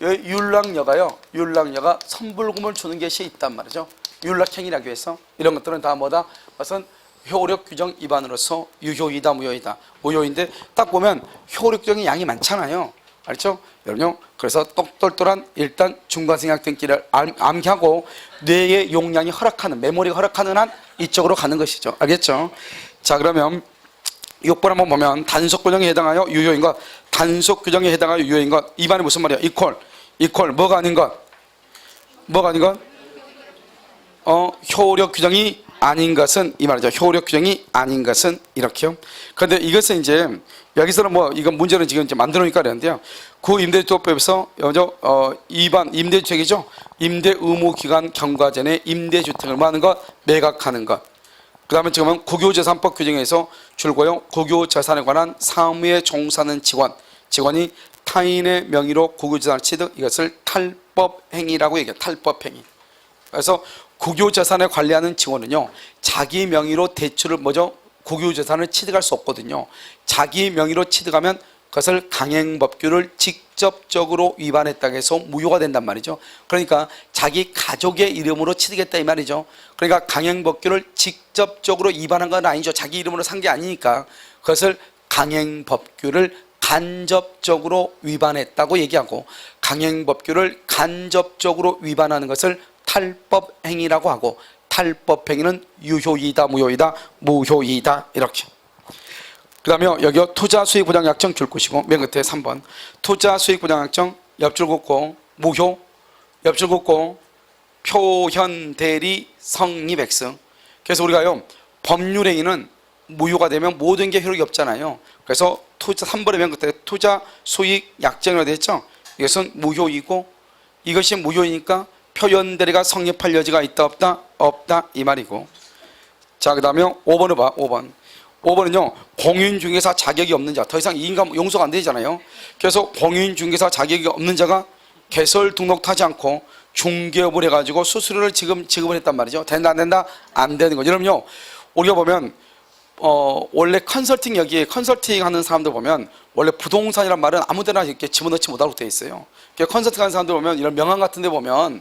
여기 율락녀가 선불금을 주는 것이 있단 말이죠. 율락행위라고 해서 이런 것들은 다 뭐다? 그것은 효력 규정 위반으로서 유효이다, 무효이다. 무효인데 딱 보면 효력 규정의 양이 많잖아요. 알죠? 여러분요. 그래서 똑똘똘한 일단 중간생각 등기를 암기하고 뇌의 용량이 허락하는, 메모리가 허락하는 한 이쪽으로 가는 것이죠. 알겠죠? 자, 그러면 6번 한번 보면 단속 규정에 해당하여 유효인 것, 단속 규정에 해당하여 유효인 것. 이 말이 무슨 말이야? 이퀄 뭐가 아닌 것? 뭐가 아닌 것? 효력 규정이 아닌 것은 이 말이죠. 효력 규정이 아닌 것은 이렇게요. 그런데 이것은 이제 여기서는 뭐 이건 문제는 지금 이제 만들어 놓으니까 그랬는데요. 구임대주택법에서 먼저 2번 임대주택이죠. 임대 의무 기간 경과 전에 임대주택을 뭐 하는 것? 매각하는 것. 그 다음에 지금은 국유재산법 규정에서 줄고요. 국유재산에 관한 사무에 종사하는 직원이 타인의 명의로 국유재산을 취득, 이것을 탈법행위라고 얘기해요. 탈법행위. 그래서 국유재산을 관리하는 직원은요, 자기 명의로 대출을 국유재산을 취득할 수 없거든요. 자기 명의로 취득하면 그것을 강행법규를 직접적으로 위반했다고 해서 무효가 된단 말이죠. 그러니까 자기 가족의 이름으로 취득했다 이 말이죠. 그러니까 강행법규를 직접적으로 위반한 건 아니죠. 자기 이름으로 산 게 아니니까 그것을 강행법규를 간접적으로 위반했다고 얘기하고, 강행법규를 간접적으로 위반하는 것을 탈법행위라고 하고, 탈법행위는 유효이다, 무효이다, 무효이다 이렇게. 그 다음에 여기 투자수익보장약정 줄 것이고, 맨 끝에 3번 투자수익보장약정 옆줄 긋고 무효, 옆줄 긋고 표현대리 성립액승. 그래서 우리가요, 법률행위는 무효가 되면 모든 게 효력이 없잖아요. 그래서 3번의 맨 끝에 투자수익약정이라고 되어 있죠. 이것은 무효이고, 이것이 무효이니까 표현대리가 성립할 여지가 있다 없다? 없다 이 말이고. 자, 그 다음에 5번을 봐. 5번은요 공인중개사 자격이 없는 자, 더 이상 이 인간 용서가 안 되잖아요. 그래서 공인중개사 자격이 없는 자가 개설 등록하지 않고 중개업을 해가지고 수수료를 지급을 했단 말이죠. 된다 안 된다? 안 되는 거죠. 여러분요, 우리가 보면 원래 컨설팅, 여기에 컨설팅 하는 사람들 보면 원래 부동산이란 말은 아무데나 이렇게 집어넣지 못하도록 되어 있어요. 컨설팅 하는 사람들 보면 이런 명함 같은 데 보면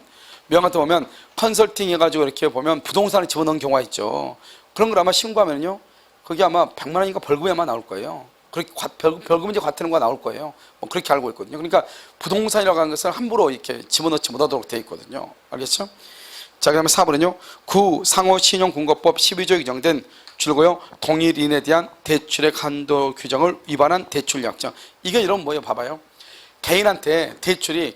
컨설팅 해가지고 이렇게 보면 부동산을 집어넣은 경우가 있죠. 그런 걸 아마 신고하면요, 그게 아마 100만 원인가 벌금이 아마 나올 거예요. 그렇게 벌금인지 과태료가 는 나올 거예요. 그렇게 알고 있거든요. 그러니까 부동산이라고 하는 것을 함부로 이렇게 집어넣지 못하도록 되어 있거든요. 알겠죠? 자, 그 다음에 4번은요 구상호신용공고법 12조에 규정된 줄고요 동일인에 대한 대출의 한도 규정을 위반한 대출약정. 이게 이런 뭐예요? 봐봐요. 개인한테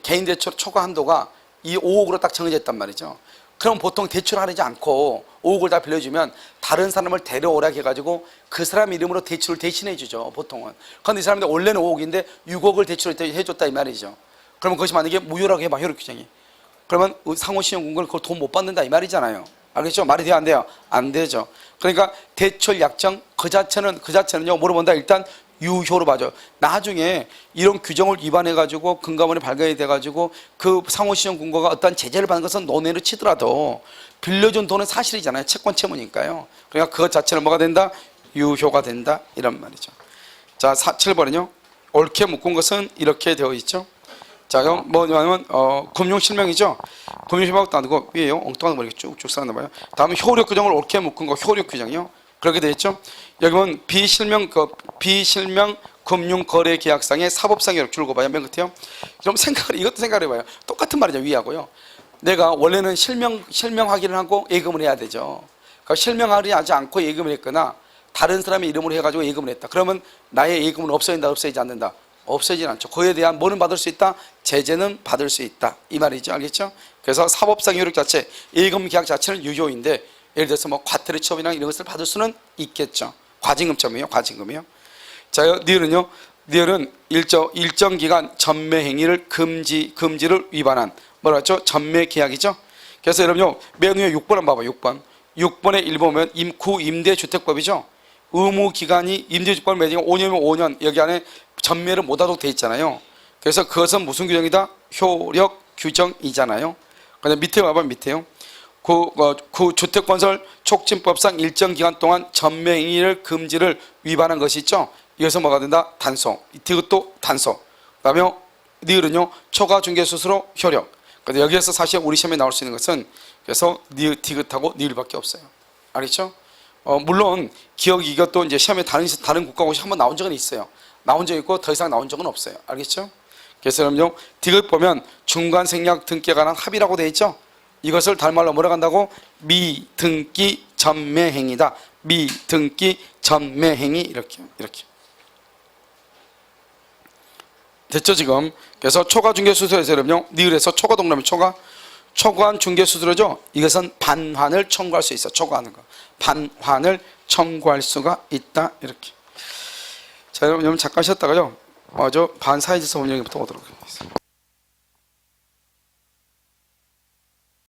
개인 대출 초과 한도가 이 5억으로 딱 정해져 있단 말이죠. 그럼 보통 대출하지 않고 5억을 다 빌려주면 다른 사람을 데려오라 해가지고 그 사람 이름으로 대출을 대신해 주죠, 보통은. 그런데 이 사람들 원래는 5억인데 6억을 대출을 해줬다 이 말이죠. 그러면 그것이 만약에 무효라고 해봐, 효력 규정이. 그러면 상호신용공고를 그걸 돈 못 받는다 이 말이잖아요. 알겠죠? 말이 돼요, 안 돼요? 안 되죠. 그러니까 대출 약정 그 자체는요 뭐로 본다? 일단 유효로 봐줘. 나중에 이런 규정을 위반해가지고 금감원에 발견이 돼가지고 그 상호신용공고가 어떤 제재를 받는 것은 논외로 치더라도 빌려준 돈은 사실이잖아요. 채권 채무니까요. 그러니까 그것 자체는 뭐가 된다? 유효가 된다 이런 말이죠. 자, 7번은요 옳게 묶은 것은 이렇게 되어 있죠. 자, 그럼 뭐냐면 금융실명이죠. 금융실명도 안 되고 위에요 엉뚱한 거 이렇게 쭉쭉 쌓았나 봐요. 다음에 효력 규정을 옳게 묶은 거 효력 규정이요. 그렇게 되어 있죠. 여기 보면 비실명 금융거래계약상의 사법상의 이렇게 줄고 봐요. 맨 끝에요. 그럼 이것도 생각해봐요. 똑같은 말이죠, 위하고요. 내가 원래는 실명 확인을 하고 예금을 해야 되죠. 그러니까 실명하지 않고 예금을 했거나 다른 사람의 이름으로 해가지고 예금을 했다. 그러면 나의 예금은 없어진다, 없어지지 않는다? 없어지진 않죠. 그에 대한 뭐는 받을 수 있다? 제재는 받을 수 있다. 이 말이죠. 알겠죠? 그래서 사법상 효력 자체, 예금 계약 자체는 유효인데 예를 들어서 뭐 과태료 처분이나 이런 것을 받을 수는 있겠죠. 과징금처럼요, 과징금이요. 자, 니을은 일정 기간 전매 행위를 금지를 위반한 뭐라 했죠? 전매 계약이죠. 그래서 여러분요, 맨 위에 6번 한번 봐봐요. 6번에 1번 보면 구임대주택법이죠. 의무 기간이 임대주택법을 매기면 5년이면 5년 여기 안에 전매를 못하도록 돼 있잖아요. 그래서 그것은 무슨 규정이다? 효력 규정이잖아요. 그다음 밑에 와봐 밑에요. 그 주택건설 촉진법상 일정 기간 동안 전매행위를 금지를 위반한 것이 있죠. 이것은 뭐가 된다? 단속. 이것도 단속. 그다음에 니을은요 초과 중개 수수로 효력. 근데 여기에서 사실 우리 시험에 나올 수 있는 것은 그래서 니을 디귿하고 니을밖에 없어요. 알겠죠? 물론 기억 이것도 이제 시험에 다른 국가고시 한번 나온 적은 있어요. 나온 적 있고 더 이상 나온 적은 없어요. 알겠죠? 그래서 여러분요 디귿 보면 중간 생략 등기에 관한 합의라고 되어 있죠. 이것을 달말로 뭐라 한다고? 미등기 전매행위다. 미등기 전매행위 이렇게. 됐죠 지금? 그래서 초과 중개 수수료에서 여러분요 니을에서 초과 동그라미 초과한 중개 수수료죠. 이것은 반환을 청구할 수 있어. 초과하는 거. 반환을 청구할 수가 있다. 이렇게. 자 여러분 잠깐 쉬었다가요. 반 사이즈서 운영부터 오도록 하겠습니다.